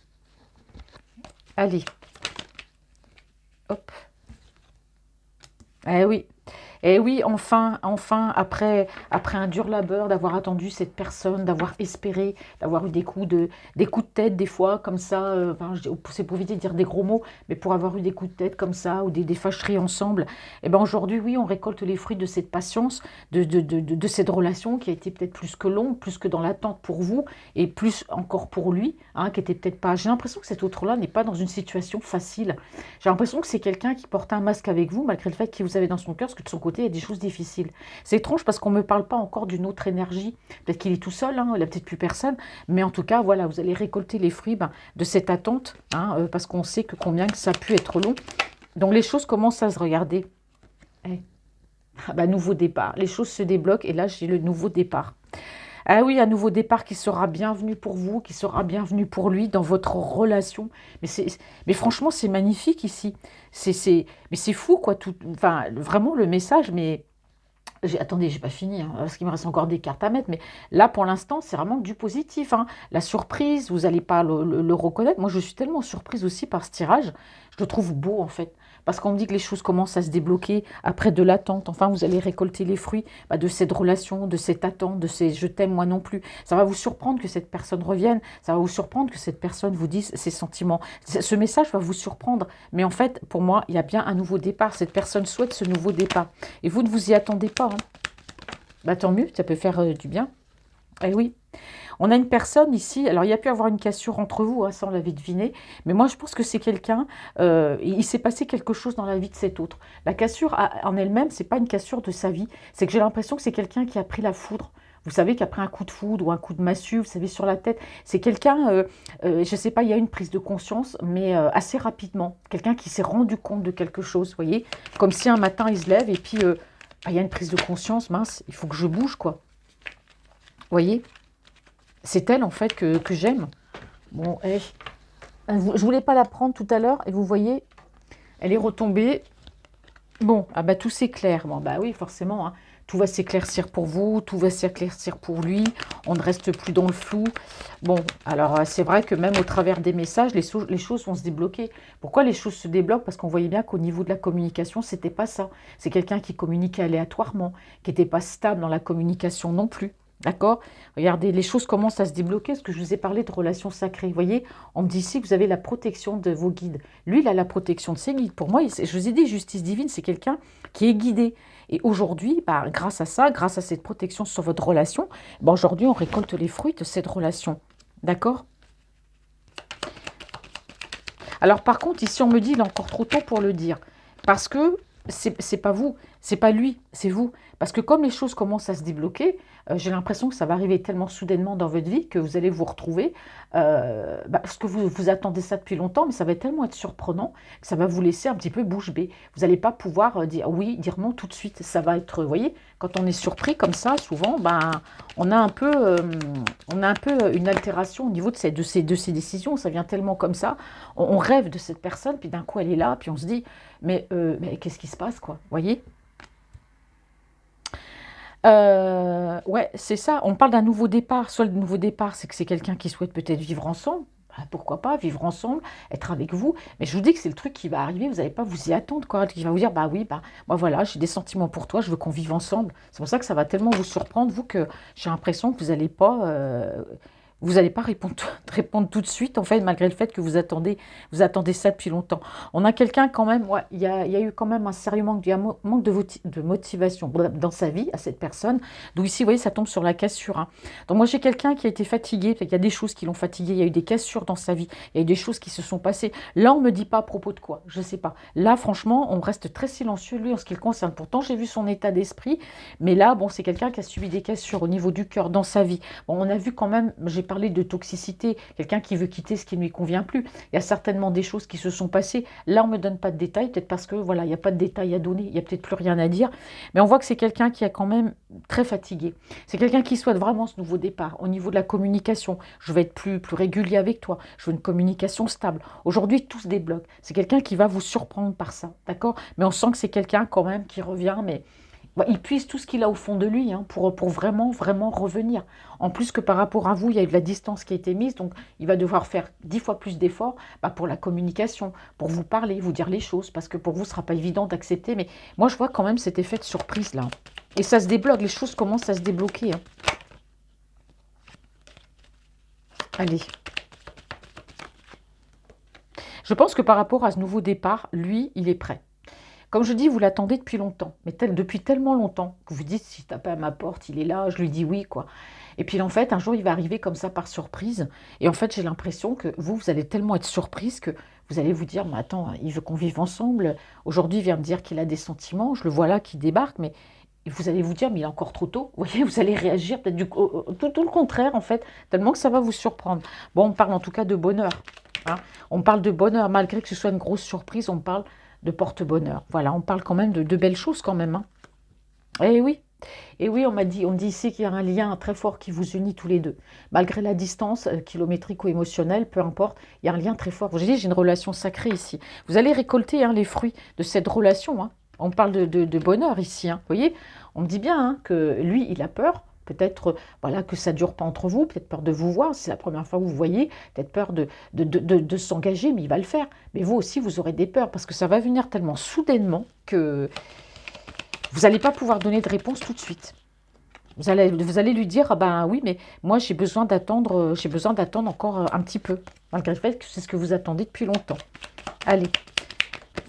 Allez. Hop. Eh oui. Et oui, enfin, enfin, après un dur labeur, d'avoir attendu cette personne, d'avoir espéré, d'avoir eu des coups de tête des fois, comme ça, enfin, c'est pour éviter de dire des gros mots, mais pour avoir eu des coups de tête comme ça, ou des fâcheries ensemble, et ben aujourd'hui, oui, on récolte les fruits de cette patience, de cette relation qui a été peut-être plus que longue, plus que dans l'attente pour vous, et plus encore pour lui, hein, qui était peut-être pas... J'ai l'impression que cet autre-là n'est pas dans une situation facile. J'ai l'impression que c'est quelqu'un qui porte un masque avec vous, malgré le fait qu'il vous avez dans son cœur, parce que de son côté, il y a des choses difficiles. C'est étrange parce qu'on ne me parle pas encore d'une autre énergie. Peut-être qu'il est tout seul, hein, il n'a peut-être plus personne, mais en tout cas, voilà, vous allez récolter les fruits de cette attente, hein, parce qu'on sait que combien que ça a pu être long. Donc les choses commencent à se regarder. Eh. Ah bah, nouveau départ. Les choses se débloquent et là, j'ai le nouveau départ. Ah oui, un nouveau départ qui sera bienvenu pour vous, qui sera bienvenu pour lui dans votre relation. Mais franchement, c'est magnifique ici. Mais c'est fou, quoi. Tout, enfin, vraiment, le message, mais... Attendez, j'ai pas fini, hein, parce qu'il me reste encore des cartes à mettre, mais là, pour l'instant, c'est vraiment du positif. Hein. La surprise, vous n'allez pas le reconnaître. Moi, je suis tellement surprise aussi par ce tirage. Je le trouve beau, en fait. Parce qu'on me dit que les choses commencent à se débloquer après de l'attente. Enfin, vous allez récolter les fruits de cette relation, de cette attente, de ces « je t'aime, moi non plus ». Ça va vous surprendre que cette personne revienne. Ça va vous surprendre que cette personne vous dise ses sentiments. Ce message va vous surprendre. Mais en fait, pour moi, il y a bien un nouveau départ. Cette personne souhaite ce nouveau départ. Et vous ne vous y attendez pas. Hein. Bah, tant mieux, ça peut faire du bien. Eh oui. On a une personne ici, alors il y a pu avoir une cassure entre vous, hein, ça on l'avait deviné, mais moi je pense que c'est quelqu'un, il s'est passé quelque chose dans la vie de cet autre. La cassure en elle-même, c'est pas une cassure de sa vie, c'est que j'ai l'impression que c'est quelqu'un qui a pris la foudre. Vous savez qu'après un coup de foudre ou un coup de massue, vous savez, sur la tête, c'est quelqu'un, je ne sais pas, il y a une prise de conscience, mais assez rapidement. Quelqu'un qui s'est rendu compte de quelque chose, vous voyez, comme si un matin il se lève et puis il y a une prise de conscience, mince, il faut que je bouge, quoi. Vous voyez? C'est elle, en fait, que j'aime. Bon, je voulais pas la prendre tout à l'heure, et vous voyez, elle est retombée. Bon, ah bah tout s'éclaire. Bon, bah oui, forcément, hein. Tout va s'éclaircir pour vous, tout va s'éclaircir pour lui. On ne reste plus dans le flou. Bon, alors c'est vrai que même au travers des messages, les choses vont se débloquer. Pourquoi les choses se débloquent? Parce qu'on voyait bien qu'au niveau de la communication, c'était pas ça. C'est quelqu'un qui communiquait aléatoirement, qui n'était pas stable dans la communication non plus. D'accord? Regardez, les choses commencent à se débloquer, parce que je vous ai parlé de relations sacrées. Vous voyez, on me dit ici que vous avez la protection de vos guides. Lui, il a la protection de ses guides. Pour moi, je vous ai dit, justice divine, c'est quelqu'un qui est guidé. Et aujourd'hui, bah, grâce à ça, grâce à cette protection sur votre relation, bah, aujourd'hui, on récolte les fruits de cette relation. D'accord? Alors, par contre, ici, on me dit, il est encore trop tôt pour le dire. Parce que c'est pas vous, c'est pas lui, c'est vous. Parce que comme les choses commencent à se débloquer, j'ai l'impression que ça va arriver tellement soudainement dans votre vie que vous allez vous retrouver, parce que vous attendez ça depuis longtemps, mais ça va tellement être surprenant que ça va vous laisser un petit peu bouche bée. Vous n'allez pas pouvoir dire oui, dire non tout de suite. Ça va être, vous voyez, quand on est surpris comme ça, souvent, ben, on a un peu une altération au niveau de ces décisions. Ça vient tellement comme ça. On rêve de cette personne, puis d'un coup elle est là, puis on se dit, mais qu'est-ce qui se passe, quoi, vous voyez? Ouais, c'est ça. On parle d'un nouveau départ. Soit le nouveau départ, c'est que c'est quelqu'un qui souhaite peut-être vivre ensemble. Bah, pourquoi pas, vivre ensemble, être avec vous. Mais je vous dis que c'est le truc qui va arriver, vous n'allez pas vous y attendre, quoi. Qui va vous dire, bah oui, bah, moi voilà, j'ai des sentiments pour toi, je veux qu'on vive ensemble. C'est pour ça que ça va tellement vous surprendre, vous, que j'ai l'impression que vous n'allez pas... Vous n'allez pas répondre, répondre tout de suite, en fait, malgré le fait que vous attendez ça depuis longtemps. On a quelqu'un quand même, ouais, il y a eu quand même un sérieux manque, il y a un manque de motivation dans sa vie à cette personne. Donc ici, vous voyez, ça tombe sur la cassure, hein. Donc moi, j'ai quelqu'un qui a été fatigué, il y a des choses qui l'ont fatigué, il y a eu des cassures dans sa vie, il y a eu des choses qui se sont passées. Là, on ne me dit pas à propos de quoi, je ne sais pas. Là, franchement, on reste très silencieux, lui, en ce qui le concerne. Pourtant, j'ai vu son état d'esprit, mais là, bon, c'est quelqu'un qui a subi des cassures au niveau du cœur dans sa vie. Bon, on a vu quand même, j'ai parlé de toxicité, quelqu'un qui veut quitter ce qui ne lui convient plus. Il y a certainement des choses qui se sont passées. Là, on ne me donne pas de détails, peut-être parce que voilà, il n'y a pas de détails à donner, il n'y a peut-être plus rien à dire. Mais on voit que c'est quelqu'un qui est quand même très fatigué. C'est quelqu'un qui souhaite vraiment ce nouveau départ. Au niveau de la communication, je vais être plus régulier avec toi. Je veux une communication stable. Aujourd'hui, tout se débloque. C'est quelqu'un qui va vous surprendre par ça, d'accord? Mais on sent que c'est quelqu'un quand même qui revient, mais bah, il puise tout ce qu'il a au fond de lui, hein, pour vraiment, vraiment revenir. En plus que par rapport à vous, il y a eu de la distance qui a été mise, donc il va devoir faire 10 fois plus d'efforts bah, pour la communication, pour vous parler, vous dire les choses, parce que pour vous, ce ne sera pas évident d'accepter. Mais moi, je vois quand même cet effet de surprise là. Et ça se débloque, les choses commencent à se débloquer, hein. Allez. Je pense que par rapport à ce nouveau départ, lui, il est prêt. Comme je dis, vous l'attendez depuis longtemps, mais depuis tellement longtemps que vous dites, si je tape à ma porte, il est là, je lui dis oui, quoi. Et puis en fait, un jour, il va arriver comme ça par surprise. Et en fait, j'ai l'impression que vous allez tellement être surprise que vous allez vous dire, mais attends, il veut qu'on vive ensemble. Aujourd'hui, il vient me dire qu'il a des sentiments, je le vois là qui débarque, mais vous allez vous dire, mais il est encore trop tôt. Vous voyez, vous allez réagir peut-être tout le contraire, en fait, tellement que ça va vous surprendre. Bon, on parle en tout cas de bonheur, hein. On parle de bonheur, malgré que ce soit une grosse surprise, on parle de porte-bonheur. Voilà, on parle quand même de belles choses quand même, hein. Eh oui, et oui, on dit ici qu'il y a un lien très fort qui vous unit tous les deux. Malgré la distance, kilométrique ou émotionnelle, peu importe, il y a un lien très fort. J'ai dit, j'ai une relation sacrée ici. Vous allez récolter, hein, les fruits de cette relation, hein. On parle de bonheur ici, hein. Vous voyez, on me dit bien, hein, que lui, il a peur. Peut-être voilà, que ça ne dure pas entre vous, peut-être peur de vous voir, c'est la première fois que vous voyez, peut-être peur de s'engager, mais il va le faire. Mais vous aussi, vous aurez des peurs, parce que ça va venir tellement soudainement que vous n'allez pas pouvoir donner de réponse tout de suite. Vous allez lui dire, ah ben oui, mais moi j'ai besoin d'attendre encore un petit peu, malgré le fait que c'est ce que vous attendez depuis longtemps. Allez,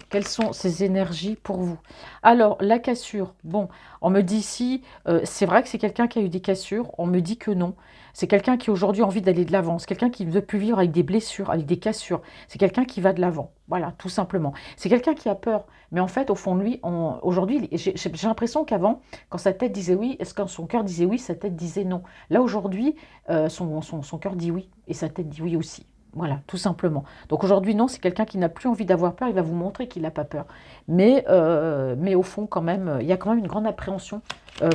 quelles sont ces énergies pour vous? Alors, la cassure, bon, on me dit ici, c'est vrai que c'est quelqu'un qui a eu des cassures, on me dit que non. C'est quelqu'un qui aujourd'hui a envie d'aller de l'avant, c'est quelqu'un qui ne veut plus vivre avec des blessures, avec des cassures. C'est quelqu'un qui va de l'avant, voilà, tout simplement. C'est quelqu'un qui a peur, mais en fait, au fond de lui, aujourd'hui, j'ai l'impression qu'avant, quand sa tête disait oui, quand son cœur disait oui, sa tête disait non. Là, aujourd'hui, son cœur dit oui, et sa tête dit oui aussi. Voilà, tout simplement. Donc aujourd'hui, non, c'est quelqu'un qui n'a plus envie d'avoir peur, il va vous montrer qu'il n'a pas peur. Mais au fond, quand même, il y a quand même une grande appréhension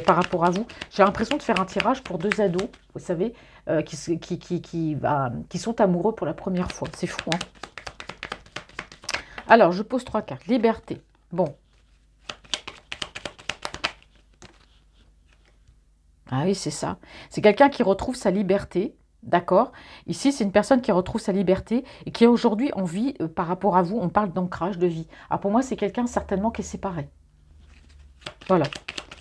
par rapport à vous. J'ai l'impression de faire un tirage pour deux ados, vous savez, qui sont amoureux pour la première fois. C'est fou, hein? Alors, je pose trois cartes. Liberté. Bon. Ah oui, c'est ça. C'est quelqu'un qui retrouve sa liberté. D'accord. Ici, c'est une personne qui retrouve sa liberté et qui a aujourd'hui envie, par rapport à vous, on parle d'ancrage de vie. Alors pour moi, c'est quelqu'un certainement qui est séparé. Voilà.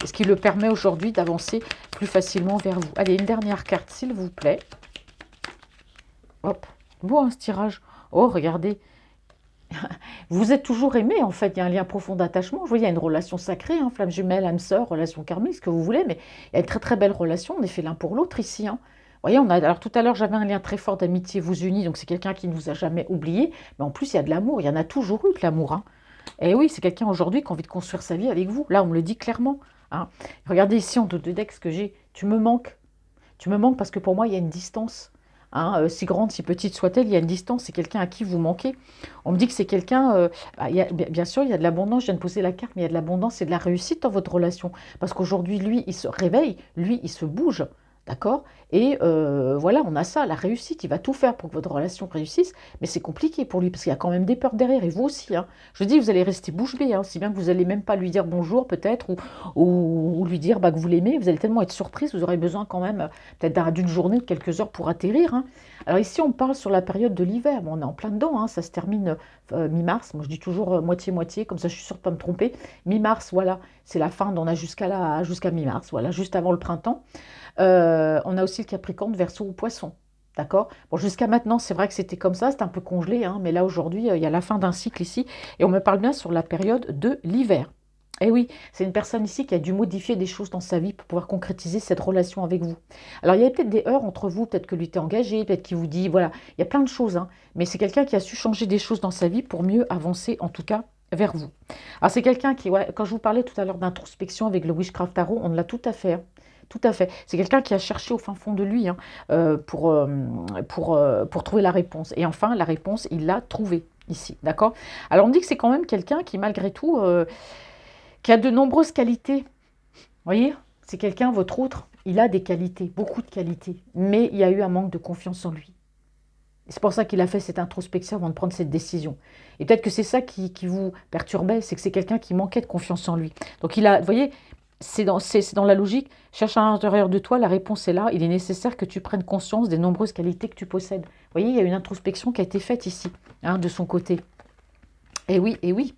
Et ce qui le permet aujourd'hui d'avancer plus facilement vers vous. Allez, une dernière carte, s'il vous plaît. Hop. Beau, hein, ce tirage. Oh, regardez. Vous êtes toujours aimé, en fait. Il y a un lien profond d'attachement. Je vois, il y a une relation sacrée, hein, flamme jumelle, âme sœur, relation karmique, ce que vous voulez. Mais il y a une très très belle relation. On est fait l'un pour l'autre ici, hein. Vous voyez, alors tout à l'heure, j'avais un lien très fort d'amitié vous unit. Donc c'est quelqu'un qui ne vous a jamais oublié. Mais en plus, il y a de l'amour. Il y en a toujours eu de l'amour, hein. Et oui, c'est quelqu'un aujourd'hui qui a envie de construire sa vie avec vous. Là, on me le dit clairement, hein. Regardez ici en dos de deck ce que j'ai. Tu me manques. Tu me manques parce que pour moi, il y a une distance, hein, si grande, si petite soit-elle, il y a une distance. C'est quelqu'un à qui vous manquez. On me dit que c'est quelqu'un... bien sûr, il y a de l'abondance. Je viens de poser la carte, mais il y a de l'abondance et de la réussite dans votre relation. Parce qu'aujourd'hui, lui, il se réveille. Lui, il se bouge. D'accord? Et voilà, on a ça, la réussite. Il va tout faire pour que votre relation réussisse, mais c'est compliqué pour lui, parce qu'il y a quand même des peurs derrière, et vous aussi, hein. Je dis, vous allez rester bouche bée, hein, si bien que vous n'allez même pas lui dire bonjour, peut-être, ou lui dire bah, que vous l'aimez. Vous allez tellement être surprise, vous aurez besoin quand même peut-être d'une journée, de quelques heures pour atterrir, hein. Alors ici, on parle sur la période de l'hiver. Bon, on est en plein dedans, hein, ça se termine mi-mars. Moi, je dis toujours moitié-moitié, comme ça, je suis sûre de ne pas me tromper. Mi-mars, voilà, c'est la fin, on a jusqu'à mi-mars, voilà, juste avant le printemps. On a aussi le Capricorne, Verseau ou Poisson. D'accord? Bon, jusqu'à maintenant, c'est vrai que c'était comme ça, c'était un peu congelé, hein, mais là, aujourd'hui, il y a la fin d'un cycle ici, et on me parle bien sur la période de l'hiver. Et oui, c'est une personne ici qui a dû modifier des choses dans sa vie pour pouvoir concrétiser cette relation avec vous. Alors, il y avait peut-être des heurts entre vous, peut-être que lui était engagé, peut-être qu'il vous dit, voilà, il y a plein de choses, hein, mais c'est quelqu'un qui a su changer des choses dans sa vie pour mieux avancer, en tout cas, vers vous. Alors, c'est quelqu'un qui, ouais, quand je vous parlais tout à l'heure d'introspection avec le Witchcraft Tarot, on l'a tout à fait, hein. Tout à fait. C'est quelqu'un qui a cherché au fin fond de lui, hein, pour trouver la réponse. Et enfin, la réponse, il l'a trouvée ici. D'accord? Alors, on me dit que c'est quand même quelqu'un qui, malgré tout, qui a de nombreuses qualités. Vous voyez? C'est quelqu'un, votre autre, il a des qualités, beaucoup de qualités. Mais il y a eu un manque de confiance en lui. C'est pour ça qu'il a fait cette introspection avant de prendre cette décision. Et peut-être que c'est ça qui vous perturbait, c'est que c'est quelqu'un qui manquait de confiance en lui. Donc il a, vous voyez, c'est dans la logique, cherche à l'intérieur de toi, la réponse est là, il est nécessaire que tu prennes conscience des nombreuses qualités que tu possèdes. Vous voyez, il y a une introspection qui a été faite ici, hein, de son côté. Et oui, et oui.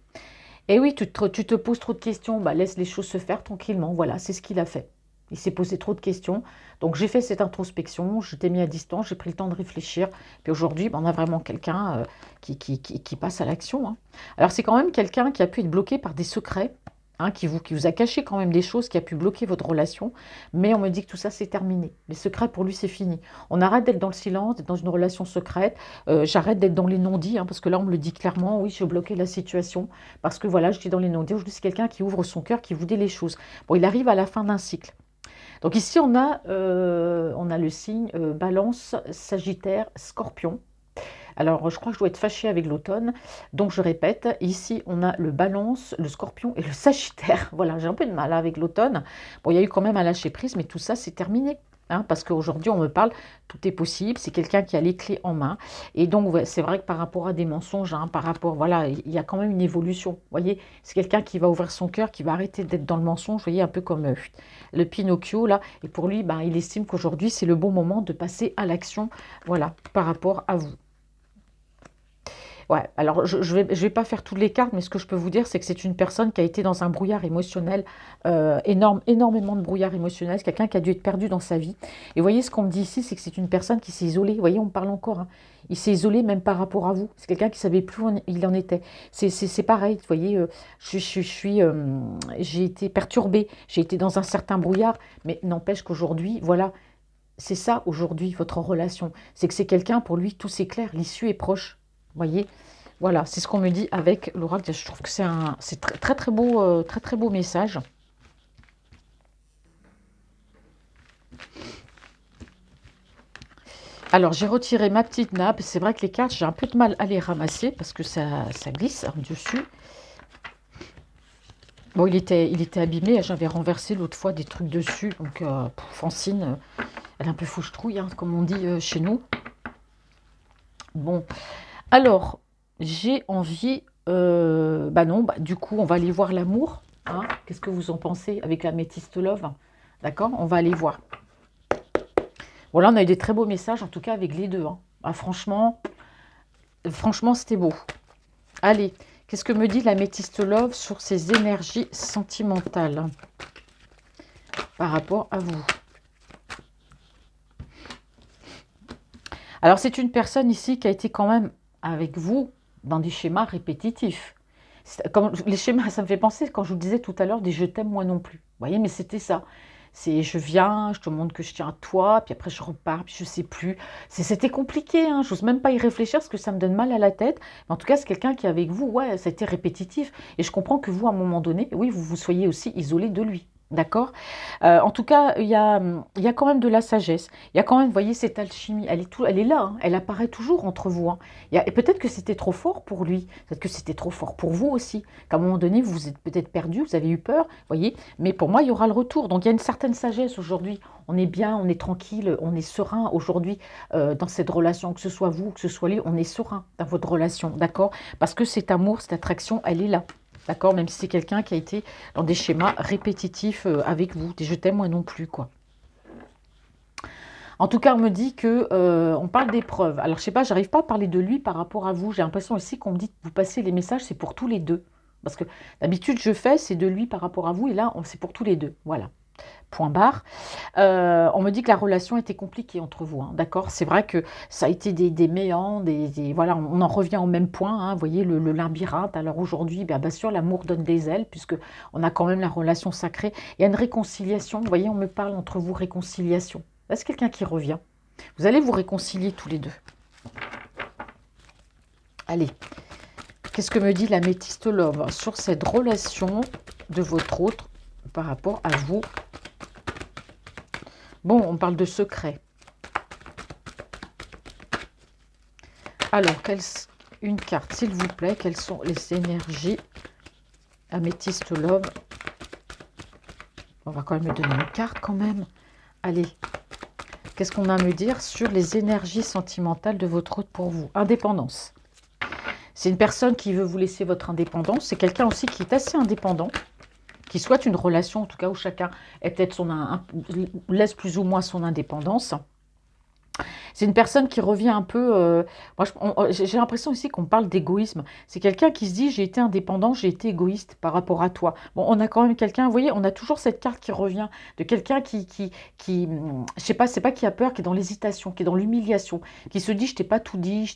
Et oui, tu te poses trop de questions, bah, laisse les choses se faire tranquillement, voilà, c'est ce qu'il a fait. Il s'est posé trop de questions, donc j'ai fait cette introspection, je t'ai mis à distance, j'ai pris le temps de réfléchir, puis aujourd'hui, bah, on a vraiment quelqu'un qui passe à l'action, hein. Alors c'est quand même quelqu'un qui a pu être bloqué par des secrets, hein, qui vous a caché quand même des choses, qui a pu bloquer votre relation, mais on me dit que tout ça c'est terminé. Les secrets pour lui c'est fini. On arrête d'être dans le silence, d'être dans une relation secrète, j'arrête d'être dans les non-dits, hein, parce que là on me le dit clairement, oui j'ai bloqué la situation, parce que voilà, je suis dans les non-dits, aujourd'hui c'est quelqu'un qui ouvre son cœur, qui vous dit les choses. Bon, il arrive à la fin d'un cycle. Donc ici on a le signe Balance, Sagittaire, Scorpion. Alors, je crois que je dois être fâchée avec l'automne. Donc, je répète, ici, on a le Balance, le Scorpion et le Sagittaire. Voilà, j'ai un peu de mal avec l'automne. Bon, il y a eu quand même un lâcher-prise, mais tout ça, c'est terminé. Hein, parce qu'aujourd'hui, on me parle, tout est possible. C'est quelqu'un qui a les clés en main. Et donc, ouais, c'est vrai que par rapport à des mensonges, hein, par rapport, voilà, il y a quand même une évolution. Vous voyez, c'est quelqu'un qui va ouvrir son cœur, qui va arrêter d'être dans le mensonge. Vous voyez, un peu comme le Pinocchio, là. Et pour lui, ben, il estime qu'aujourd'hui, c'est le bon moment de passer à l'action, voilà, par rapport à vous. Ouais, alors je vais pas faire toutes les cartes, mais ce que je peux vous dire, c'est que c'est une personne qui a été dans un brouillard émotionnel, énormément de brouillard émotionnel. C'est quelqu'un qui a dû être perdu dans sa vie. Et vous voyez, ce qu'on me dit ici, c'est que c'est une personne qui s'est isolée. Vous voyez, on me parle encore, hein. Il s'est isolé même par rapport à vous. C'est quelqu'un qui savait plus où il en était. C'est pareil, vous voyez, j'ai été perturbée, j'ai été dans un certain brouillard, mais n'empêche qu'aujourd'hui, voilà, c'est ça aujourd'hui, votre relation. C'est que c'est quelqu'un, pour lui, tout s'éclaire, l'issue est proche. Vous voyez, voilà, c'est ce qu'on me dit avec l'oracle. Je trouve que c'est très, très très beau, très très beau message. Alors, j'ai retiré ma petite nappe. C'est vrai que les cartes, j'ai un peu de mal à les ramasser parce que ça glisse hein, dessus. Bon, il était abîmé. J'avais renversé l'autre fois des trucs dessus. Donc, Francine, elle est un peu fouche-trouille, hein, comme on dit chez nous. Bon, alors, j'ai envie... bah non, bah, du coup, on va aller voir l'amour. Hein. Qu'est-ce que vous en pensez avec la métiste love? D'accord? On va aller voir. Voilà, on a eu des très beaux messages, en tout cas avec les deux. Hein. Ah, franchement, c'était beau. Allez, qu'est-ce que me dit la métiste love sur ses énergies sentimentales par rapport à vous? Alors, c'est une personne ici qui a été quand même avec vous dans des schémas répétitifs. Comme les schémas, ça me fait penser, quand je vous disais tout à l'heure, des je t'aime moi non plus. Vous voyez, mais c'était ça. C'est je viens, je te montre que je tiens à toi, puis après je repars, puis je sais plus. C'était compliqué, hein, j'ose même pas y réfléchir parce que ça me donne mal à la tête. Mais en tout cas, c'est quelqu'un qui est avec vous, ouais, ça a été répétitif. Et je comprends que vous, à un moment donné, oui, vous vous soyez aussi isolé de lui. D'accord? En tout cas, il y a quand même de la sagesse. Il y a quand même, vous voyez, cette alchimie. Elle est là, hein, elle apparaît toujours entre vous. Hein. Et peut-être que c'était trop fort pour lui. Peut-être que c'était trop fort pour vous aussi. Qu'à un moment donné, vous vous êtes peut-être perdu, vous avez eu peur. Voyez? Mais pour moi, il y aura le retour. Donc, il y a une certaine sagesse aujourd'hui. On est bien, on est tranquille, on est serein aujourd'hui dans cette relation. Que ce soit vous, que ce soit lui, on est serein dans votre relation. D'accord? Parce que cet amour, cette attraction, elle est là. D'accord? Même si c'est quelqu'un qui a été dans des schémas répétitifs avec vous. Des je t'aime, moi non plus, quoi. En tout cas, on me dit que on parle d'épreuves. Alors, je sais pas, j'arrive pas à parler de lui par rapport à vous. J'ai l'impression aussi qu'on me dit que vous passez les messages, c'est pour tous les deux. Parce que d'habitude, je fais, c'est de lui par rapport à vous. Et là, c'est pour tous les deux. Voilà. point barre. On me dit que la relation était compliquée entre vous, hein, d'accord? C'est vrai que ça a été des méandres, voilà, on en revient au même point, hein, vous voyez, le labyrinthe. Alors aujourd'hui, bien sûr, l'amour donne des ailes, puisque on a quand même la relation sacrée. Il y a une réconciliation, vous voyez, on me parle entre vous, réconciliation. Là, c'est quelqu'un qui revient. Vous allez vous réconcilier tous les deux. Allez, qu'est-ce que me dit l'améthyste love sur cette relation de votre autre par rapport à vous? Bon, on parle de secret. Alors, une carte, s'il vous plaît. Quelles sont les énergies améthyste love? On va quand même me donner une carte quand même. Allez, qu'est-ce qu'on a à me dire sur les énergies sentimentales de votre autre pour vous? Indépendance. C'est une personne qui veut vous laisser votre indépendance. C'est quelqu'un aussi qui est assez indépendant, qui souhaite une relation, en tout cas, où chacun est peut-être laisse plus ou moins son indépendance. C'est une personne qui revient un peu... moi, j'ai l'impression ici qu'on parle d'égoïsme. C'est quelqu'un qui se dit, j'ai été indépendant, j'ai été égoïste par rapport à toi. Bon, on a quand même quelqu'un, vous voyez, on a toujours cette carte qui revient, de quelqu'un je sais pas, c'est pas qui a peur, qui est dans l'hésitation, qui est dans l'humiliation, qui se dit, je t'ai pas tout dit,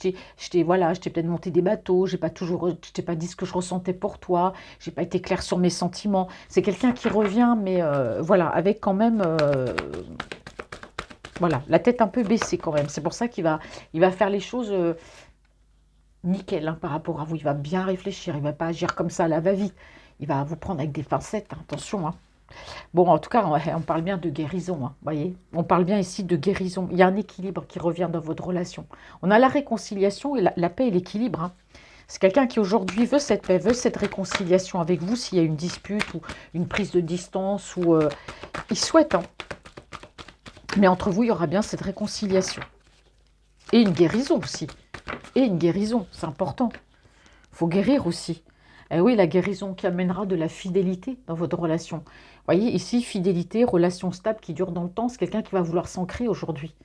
voilà, je t'ai peut-être monté des bateaux, je t'ai pas dit ce que je ressentais pour toi, j'ai pas été claire sur mes sentiments. C'est quelqu'un qui revient, mais voilà, avec quand même... voilà, la tête un peu baissée quand même. C'est pour ça il va faire les choses nickel, hein, par rapport à vous. Il va bien réfléchir, il ne va pas agir comme ça à la va-vite. Il va vous prendre avec des pincettes, hein, attention. Hein. Bon, en tout cas, on parle bien de guérison, hein, voyez. On parle bien ici de guérison. Il y a un équilibre qui revient dans votre relation. On a la réconciliation et la paix et l'équilibre. Hein. C'est quelqu'un qui aujourd'hui veut cette paix, veut cette réconciliation avec vous s'il y a une dispute ou une prise de distance. Ou il souhaite, hein. Mais entre vous, il y aura bien cette réconciliation. Et une guérison aussi. Et une guérison, c'est important. Il faut guérir aussi. Et oui, la guérison qui amènera de la fidélité dans votre relation. Vous voyez, ici, fidélité, relation stable qui dure dans le temps. C'est quelqu'un qui va vouloir s'ancrer aujourd'hui.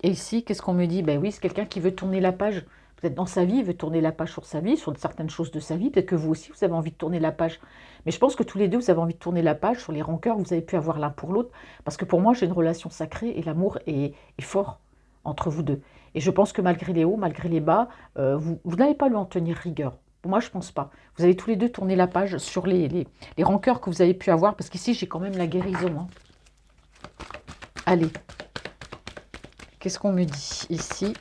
Et ici, qu'est-ce qu'on me dit? Ben oui, c'est quelqu'un qui veut tourner la page. Peut-être dans sa vie, il veut tourner la page sur sa vie, sur certaines choses de sa vie. Peut-être que vous aussi, vous avez envie de tourner la page. Mais je pense que tous les deux, vous avez envie de tourner la page sur les rancœurs que vous avez pu avoir l'un pour l'autre. Parce que pour moi, j'ai une relation sacrée et l'amour est fort entre vous deux. Et je pense que malgré les hauts, malgré les bas, vous n'allez pas lui en tenir rigueur. Pour moi, je ne pense pas. Vous allez tous les deux tourner la page sur les rancœurs que vous avez pu avoir. Parce qu'ici, j'ai quand même la guérison. Hein. Allez. Qu'est-ce qu'on me dit ici?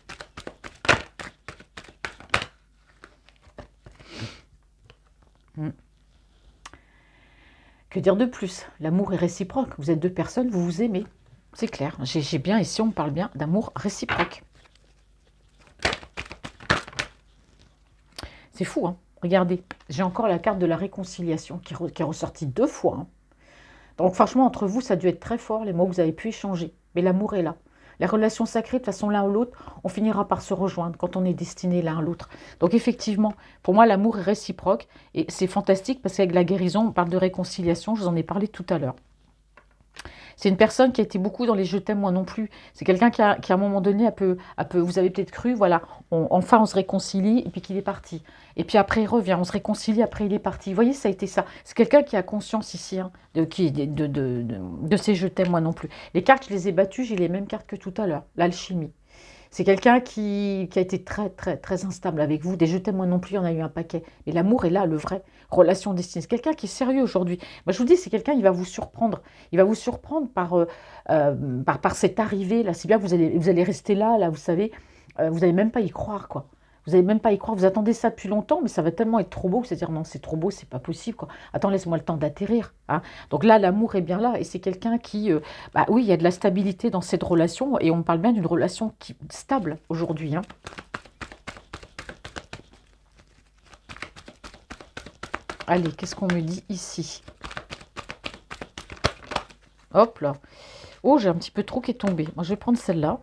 Que dire de plus? L'amour est réciproque. Vous êtes deux personnes, vous vous aimez. C'est clair. J'ai bien ici, on parle bien d'amour réciproque. C'est fou, hein? Regardez, j'ai encore la carte de la réconciliation qui est ressortie 2 fois. Hein. Donc franchement, entre vous, ça a dû être très fort, les mots que vous avez pu échanger. Mais l'amour est là. Les relations sacrées, de toute façon, l'un ou l'autre, on finira par se rejoindre quand on est destiné l'un à l'autre. Donc effectivement, pour moi, l'amour est réciproque. Et c'est fantastique parce qu'avec la guérison, on parle de réconciliation. Je vous en ai parlé tout à l'heure. C'est une personne qui a été beaucoup dans les je t'aime moi non plus. C'est quelqu'un qui à un moment donné, vous avez peut-être cru, voilà, enfin on se réconcilie et puis qu'il est parti. Et puis après il revient, on se réconcilie, après il est parti. Vous voyez, ça a été ça. C'est quelqu'un qui a conscience ici hein, de ces je t'aime moi non plus. Les cartes, je les ai battues, j'ai les mêmes cartes que tout à l'heure. L'alchimie. C'est quelqu'un qui a été très, très, très instable avec vous. Des je t'aime moi non plus, il y en a eu un paquet. Mais l'amour est là, le vrai. Relation destinée. C'est quelqu'un qui est sérieux aujourd'hui. Moi, je vous dis, c'est quelqu'un, il va vous surprendre. Il va vous surprendre par cette arrivée, là. C'est bien que vous allez rester là, vous savez. Vous n'allez même pas y croire, quoi. Vous n'allez même pas y croire. Vous attendez ça depuis longtemps, mais ça va tellement être trop beau que vous allez dire non, c'est trop beau, c'est pas possible, quoi. Attends, laisse-moi le temps d'atterrir. Hein. Donc là, l'amour est bien là. Et c'est quelqu'un qui... oui, il y a de la stabilité dans cette relation. Et on parle bien d'une relation stable aujourd'hui. Hein. Allez, qu'est-ce qu'on me dit ici? Hop là. Oh, j'ai un petit peu trop qui est tombé. Moi, je vais prendre celle-là.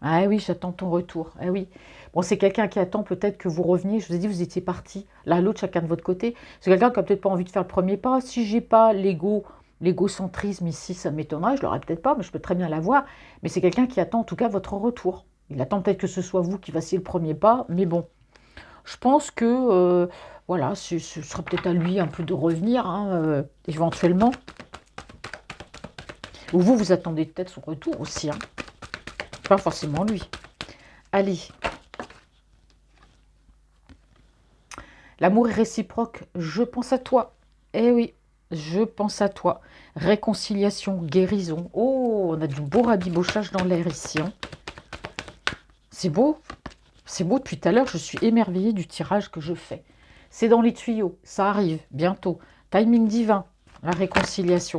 Ah oui, j'attends ton retour. Ah oui. Bon, c'est quelqu'un qui attend peut-être que vous reveniez. Je vous ai dit, vous étiez partis l'un l'autre, chacun de votre côté. C'est quelqu'un qui n'a peut-être pas envie de faire le premier pas. Si j'ai pas l'égocentrisme ici, ça m'étonnerait. Je l'aurais peut-être pas, mais je peux très bien l'avoir. Mais c'est quelqu'un qui attend en tout cas votre retour. Il attend peut-être que ce soit vous qui fassiez le premier pas. Mais bon, je pense que, voilà, ce serait peut-être à lui un peu de revenir, hein, éventuellement. Ou vous, vous attendez peut-être son retour aussi, hein. Pas forcément lui. Allez. L'amour est réciproque. Je pense à toi. Eh oui, je pense à toi. Réconciliation, guérison. Oh, on a du beau rabibochage dans l'air ici, hein. C'est beau. C'est beau. Depuis tout à l'heure, je suis émerveillée du tirage que je fais. C'est dans les tuyaux. Ça arrive bientôt. Timing divin. La réconciliation.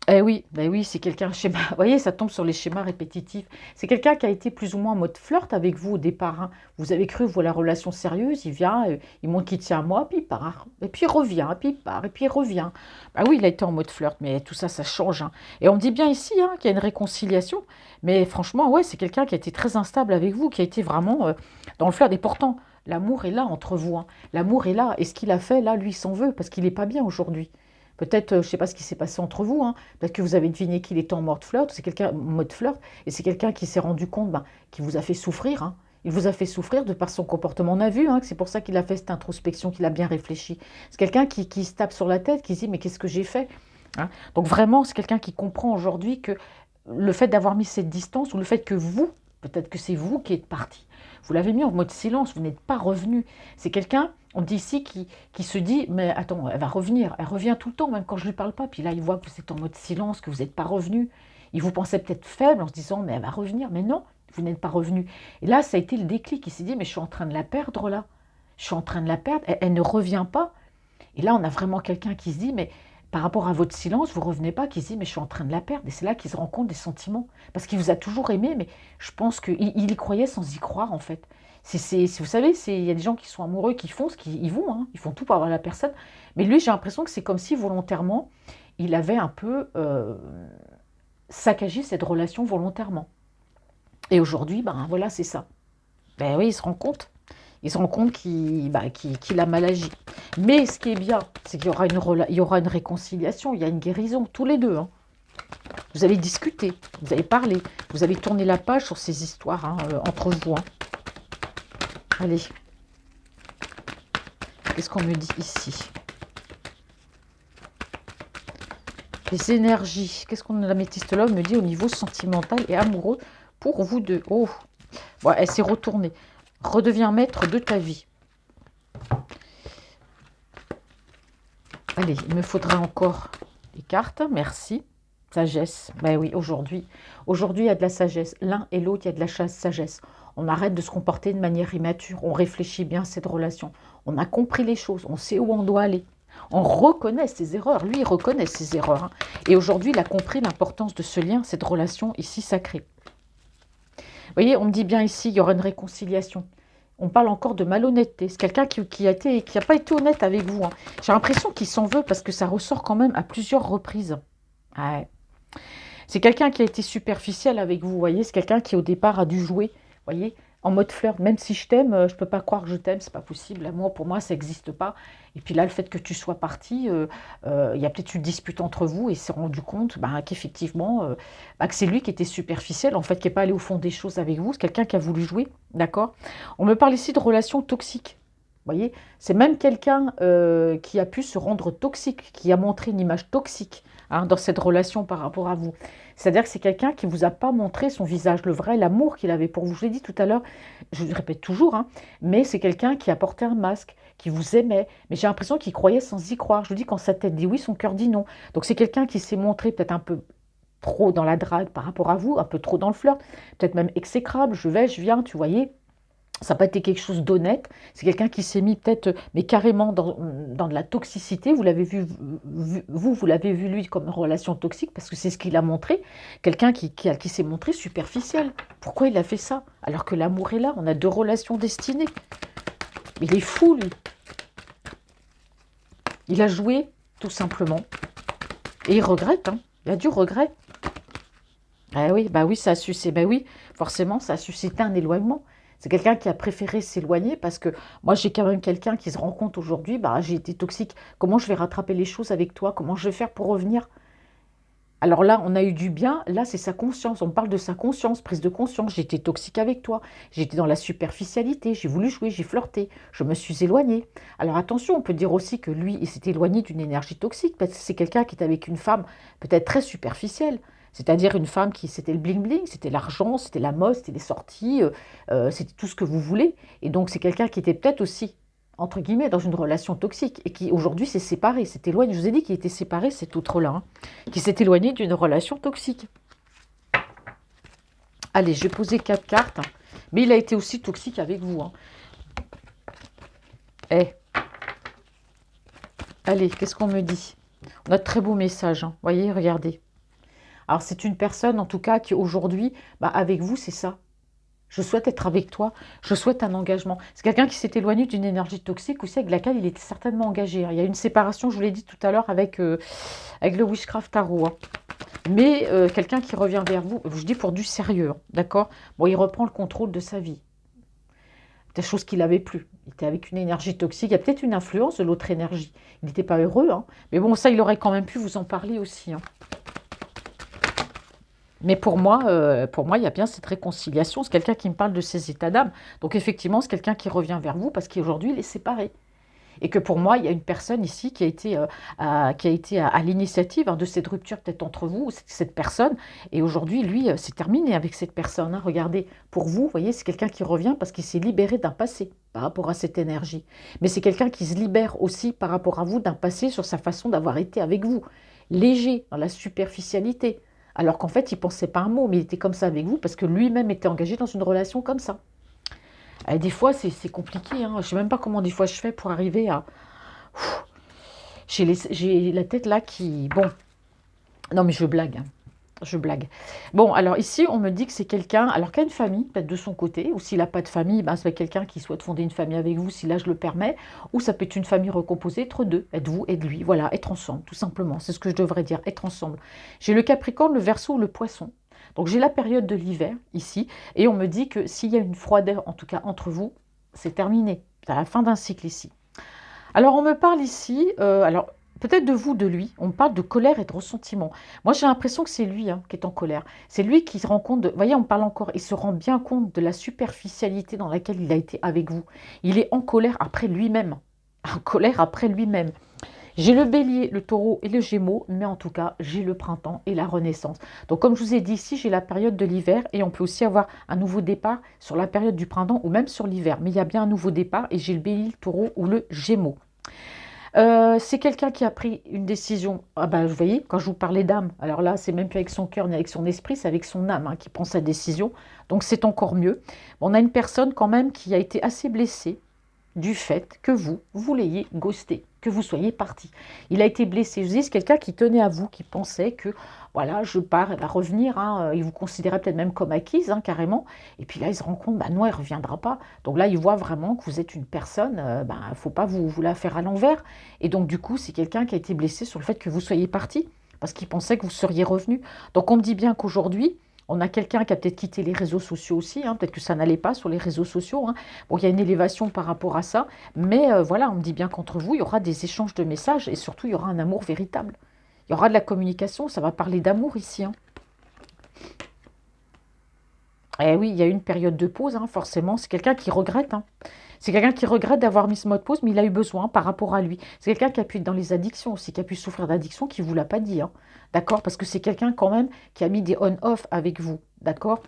Eh oui, ben oui, c'est quelqu'un, schéma. Vous voyez, ça tombe sur les schémas répétitifs. C'est quelqu'un qui a été plus ou moins en mode flirt avec vous au départ, hein. Vous avez cru, voilà, relation sérieuse, il vient, il montre qu'il tient à moi, puis il part. Et puis il revient, et puis il part, et puis il revient. Bah oui, il a été en mode flirt, mais tout ça, ça change, hein. Et on me dit bien ici, hein, qu'il y a une réconciliation. Mais franchement, ouais, c'est quelqu'un qui a été très instable avec vous, qui a été vraiment dans le flirt. Et pourtant, l'amour est là entre vous, hein. L'amour est là. Et ce qu'il a fait, là, lui, il s'en veut, parce qu'il n'est pas bien aujourd'hui. Peut-être, je ne sais pas ce qui s'est passé entre vous, hein, parce que vous avez deviné qu'il était en mode flirt, c'est quelqu'un en mode flirt, et c'est quelqu'un qui s'est rendu compte qu'il vous a fait souffrir, hein. Il vous a fait souffrir de par son comportement. On a vu, hein, que c'est pour ça qu'il a fait cette introspection, qu'il a bien réfléchi. C'est quelqu'un qui se tape sur la tête, qui se dit mais qu'est-ce que j'ai fait, hein. Donc vraiment, c'est quelqu'un qui comprend aujourd'hui que le fait d'avoir mis cette distance, ou le fait que vous, peut-être que c'est vous qui êtes parti, vous l'avez mis en mode silence, vous n'êtes pas revenu. C'est quelqu'un, on dit ici, qui se dit, mais attends, elle va revenir, elle revient tout le temps, même quand je ne lui parle pas. Puis là, il voit que vous êtes en mode silence, que vous n'êtes pas revenu. Il vous pensait peut-être faible en se disant, mais elle va revenir. Mais non, vous n'êtes pas revenu. Et là, ça a été le déclic. Il s'est dit, mais je suis en train de la perdre là. Je suis en train de la perdre, elle ne revient pas. Et là, on a vraiment quelqu'un qui se dit, mais par rapport à votre silence, vous ne revenez pas, qui se dit, mais je suis en train de la perdre. Et c'est là qu'il se rend compte des sentiments. Parce qu'il vous a toujours aimé, mais je pense qu'il y croyait sans y croire, en fait. Vous savez, il y a des gens qui sont amoureux, qui font ce qu'ils vont, hein, ils font tout pour avoir la personne. Mais lui, j'ai l'impression que c'est comme si volontairement, il avait un peu saccagé cette relation volontairement. Et aujourd'hui, ben voilà, c'est ça. Ben oui, il se rend compte. Il se rend compte qu'il a mal agi. Mais ce qui est bien, c'est qu'il y aura une réconciliation, il y a une guérison, tous les deux, hein. Vous allez discuter, vous allez parler, vous allez tourner la page sur ces histoires, hein, entre vous, hein. Allez. Qu'est-ce qu'on me dit ici? Les énergies. Qu'est-ce qu'on a, la métistologue me dit au niveau sentimental et amoureux pour vous deux? Oh, bon, elle s'est retournée. Redeviens maître de ta vie. Allez, il me faudra encore des cartes. Merci. Sagesse. Ben oui, aujourd'hui, il y a de la sagesse. L'un et l'autre, il y a de la sagesse. On arrête de se comporter de manière immature. On réfléchit bien à cette relation. On a compris les choses. On sait où on doit aller. On reconnaît ses erreurs. Lui, il reconnaît ses erreurs, hein. Et aujourd'hui, il a compris l'importance de ce lien, cette relation ici sacrée. Vous voyez, on me dit bien ici, il y aura une réconciliation. On parle encore de malhonnêteté. C'est quelqu'un qui n'a pas été honnête avec vous, hein. J'ai l'impression qu'il s'en veut parce que ça ressort quand même à plusieurs reprises. Ouais. C'est quelqu'un qui a été superficiel avec vous, voyez. C'est quelqu'un qui au départ a dû jouer, voyez, en mode flirt. Même si je t'aime, je ne peux pas croire que je t'aime, c'est pas possible. L'amour, pour moi, ça n'existe pas. Et puis là, le fait que tu sois parti, il y a peut-être une dispute entre vous et il s'est rendu compte qu'effectivement, que c'est lui qui était superficiel, en fait, qui n'est pas allé au fond des choses avec vous. C'est quelqu'un qui a voulu jouer, d'accord? On me parle ici de relations toxiques. Vous voyez, c'est même quelqu'un qui a pu se rendre toxique, qui a montré une image toxique, hein, dans cette relation par rapport à vous. C'est-à-dire que c'est quelqu'un qui ne vous a pas montré son visage, le vrai, l'amour qu'il avait pour vous. Je l'ai dit tout à l'heure, je le répète toujours, hein, mais c'est quelqu'un qui a porté un masque, qui vous aimait, mais j'ai l'impression qu'il croyait sans y croire. Je vous dis, quand sa tête dit oui, son cœur dit non. Donc c'est quelqu'un qui s'est montré peut-être un peu trop dans la drague par rapport à vous, un peu trop dans le flirt, peut-être même exécrable, je vais, je viens, tu voyais. Ça n'a pas été quelque chose d'honnête. C'est quelqu'un qui s'est mis peut-être, mais carrément dans de la toxicité. Vous l'avez vu, vous l'avez vu lui comme relation toxique parce que c'est ce qu'il a montré. Quelqu'un qui s'est montré superficiel. Pourquoi il a fait ça? Alors que l'amour est là, on a deux relations destinées. Il est fou, lui. Il a joué, tout simplement. Et il regrette, hein. Il a du regret. Ah oui, bah oui, ça a suscité, bah oui, forcément, ça a suscité un éloignement. C'est quelqu'un qui a préféré s'éloigner parce que moi, j'ai quand même quelqu'un qui se rend compte aujourd'hui, j'ai été toxique. Comment je vais rattraper les choses avec toi? Comment je vais faire pour revenir? Alors là, on a eu du bien, là c'est sa conscience, on parle de sa conscience, prise de conscience, j'étais toxique avec toi, j'étais dans la superficialité, j'ai voulu jouer, j'ai flirté, je me suis éloignée. Alors attention, on peut dire aussi que lui, il s'est éloigné d'une énergie toxique, parce que c'est quelqu'un qui est avec une femme peut-être très superficielle, c'est-à-dire une femme qui, c'était le bling-bling, c'était l'argent, c'était la mode, c'était les sorties, c'était tout ce que vous voulez. Et donc c'est quelqu'un qui était peut-être aussi entre guillemets, dans une relation toxique et qui aujourd'hui s'est séparé, s'est éloigné. Je vous ai dit qu'il était séparé, cet autre-là, hein, qui s'est éloigné d'une relation toxique. Allez, je vais poser 4 cartes, mais il a été aussi toxique avec vous. Hein. Eh, allez, qu'est-ce qu'on me dit? On a de très beaux messages, hein. Voyez, regardez. Alors, c'est une personne, en tout cas, qui aujourd'hui, bah, avec vous, c'est ça. Je souhaite être avec toi, je souhaite un engagement. C'est quelqu'un qui s'est éloigné d'une énergie toxique aussi avec laquelle il était certainement engagé. Hein. Il y a une séparation, je vous l'ai dit tout à l'heure, avec le Witchcraft Tarot. Hein. Mais quelqu'un qui revient vers vous, je dis pour du sérieux, hein, d'accord? Bon, il reprend le contrôle de sa vie. Des choses qu'il n'avait plus. Il était avec une énergie toxique. Il y a peut-être une influence de l'autre énergie. Il n'était pas heureux, hein. Mais bon, ça, il aurait quand même pu vous en parler aussi. Hein. Mais pour moi, il y a bien cette réconciliation. C'est quelqu'un qui me parle de ses états d'âme. Donc effectivement, c'est quelqu'un qui revient vers vous parce qu'aujourd'hui, il est séparé. Et que pour moi, il y a une personne ici qui a été à l'initiative hein, de cette rupture peut-être entre vous, cette personne. Et aujourd'hui, lui, c'est terminé avec cette personne. Hein. Regardez, pour vous, vous voyez, c'est quelqu'un qui revient parce qu'il s'est libéré d'un passé par rapport à cette énergie. Mais c'est quelqu'un qui se libère aussi par rapport à vous d'un passé sur sa façon d'avoir été avec vous. Léger, dans la superficialité. Alors qu'en fait, il ne pensait pas un mot, mais il était comme ça avec vous parce que lui-même était engagé dans une relation comme ça. Et des fois, c'est compliqué. Hein. Je ne sais même pas comment des fois je fais pour arriver à... J'ai la tête là qui... Bon, non mais je blague. Hein. Je blague. Bon, alors ici, on me dit que c'est quelqu'un, alors qui a une famille, peut-être de son côté, ou s'il n'a pas de famille, ben, c'est quelqu'un qui souhaite fonder une famille avec vous, si l'âge le permet, ou ça peut être une famille recomposée, être deux, être vous et de lui, voilà, être ensemble, tout simplement, c'est ce que je devrais dire, être ensemble. J'ai le Capricorne, le Verseau ou le Poisson. Donc j'ai la période de l'hiver, ici, et on me dit que s'il y a une froideur, en tout cas entre vous, c'est terminé, c'est à la fin d'un cycle ici. Alors, on me parle ici, alors peut-être de vous, de lui, on me parle de colère et de ressentiment. Moi, j'ai l'impression que c'est lui hein, qui est en colère. C'est lui qui se rend compte, vous voyez, on parle encore, il se rend bien compte de la superficialité dans laquelle il a été avec vous. Il est en colère après lui-même. En colère après lui-même. J'ai le bélier, le taureau et le gémeaux, mais en tout cas, j'ai le printemps et la renaissance. Donc, comme je vous ai dit ici, j'ai la période de l'hiver et on peut aussi avoir un nouveau départ sur la période du printemps ou même sur l'hiver. Mais il y a bien un nouveau départ et j'ai le bélier, le taureau ou le gémeaux. C'est quelqu'un qui a pris une décision. Ah ben, vous voyez, quand je vous parlais d'âme, alors là, c'est même plus avec son cœur ni avec son esprit, c'est avec son âme hein, qui prend sa décision. Donc, c'est encore mieux. On a une personne quand même qui a été assez blessée du fait que vous l'ayez ghosté, que vous soyez parti. Il a été blessé. Je dis, c'est quelqu'un qui tenait à vous, qui pensait que, voilà, je pars, elle va revenir. Hein, il vous considérait peut-être même comme acquise, hein, carrément. Et puis là, il se rend compte, bah non, elle ne reviendra pas. Donc là, il voit vraiment que vous êtes une personne, il ne faut pas vous la faire à l'envers. Et donc, du coup, c'est quelqu'un qui a été blessé sur le fait que vous soyez parti, parce qu'il pensait que vous seriez revenu. Donc, on me dit bien qu'aujourd'hui, on a quelqu'un qui a peut-être quitté les réseaux sociaux aussi, hein, peut-être que ça n'allait pas sur les réseaux sociaux. Hein. Bon, il y a une élévation par rapport à ça, mais voilà, on me dit bien qu'entre vous, il y aura des échanges de messages et surtout, il y aura un amour véritable. Il y aura de la communication, ça va parler d'amour ici. Hein. Eh oui, il y a eu une période de pause, hein, forcément, c'est quelqu'un qui regrette. Hein. C'est quelqu'un qui regrette d'avoir mis ce mode pause, mais il a eu besoin par rapport à lui. C'est quelqu'un qui a pu être dans les addictions aussi, qui a pu souffrir d'addiction, qui ne vous l'a pas dit. Hein. D'accord? Parce que c'est quelqu'un quand même qui a mis des on-off avec vous. D'accord?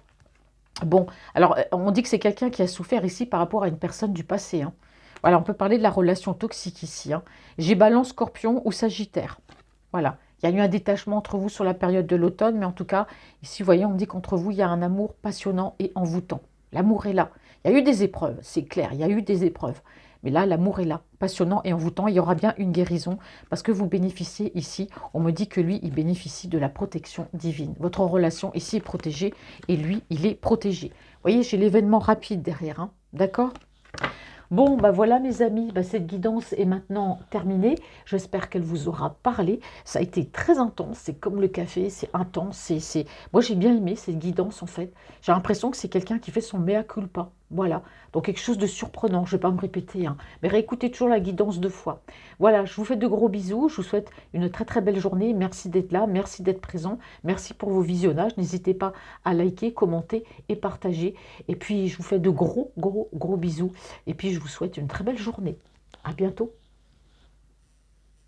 Bon, alors on dit que c'est quelqu'un qui a souffert ici par rapport à une personne du passé. Hein. Voilà, on peut parler de la relation toxique ici. Hein. J'ai Balance, Scorpion ou Sagittaire. Voilà, il y a eu un détachement entre vous sur la période de l'automne, mais en tout cas, ici, vous voyez, on me dit qu'entre vous, il y a un amour passionnant et envoûtant. L'amour est là. Il y a eu des épreuves, c'est clair, il y a eu des épreuves. Mais là, l'amour est là, passionnant et envoûtant. Il y aura bien une guérison parce que vous bénéficiez ici. On me dit que lui, il bénéficie de la protection divine. Votre relation ici est protégée et lui, il est protégé. Vous voyez, j'ai l'événement rapide derrière. Hein, d'accord? Bon, bah voilà mes amis, bah cette guidance est maintenant terminée. J'espère qu'elle vous aura parlé. Ça a été très intense, c'est comme le café, c'est intense. Moi j'ai bien aimé cette guidance en fait. J'ai l'impression que c'est quelqu'un qui fait son mea culpa. Voilà, donc quelque chose de surprenant, je ne vais pas me répéter, hein, mais réécoutez toujours la guidance 2 fois. Voilà, je vous fais de gros bisous, je vous souhaite une très très belle journée, merci d'être là, merci d'être présent, merci pour vos visionnages, n'hésitez pas à liker, commenter et partager. Et puis je vous fais de gros bisous, et puis je vous souhaite une très belle journée. À bientôt.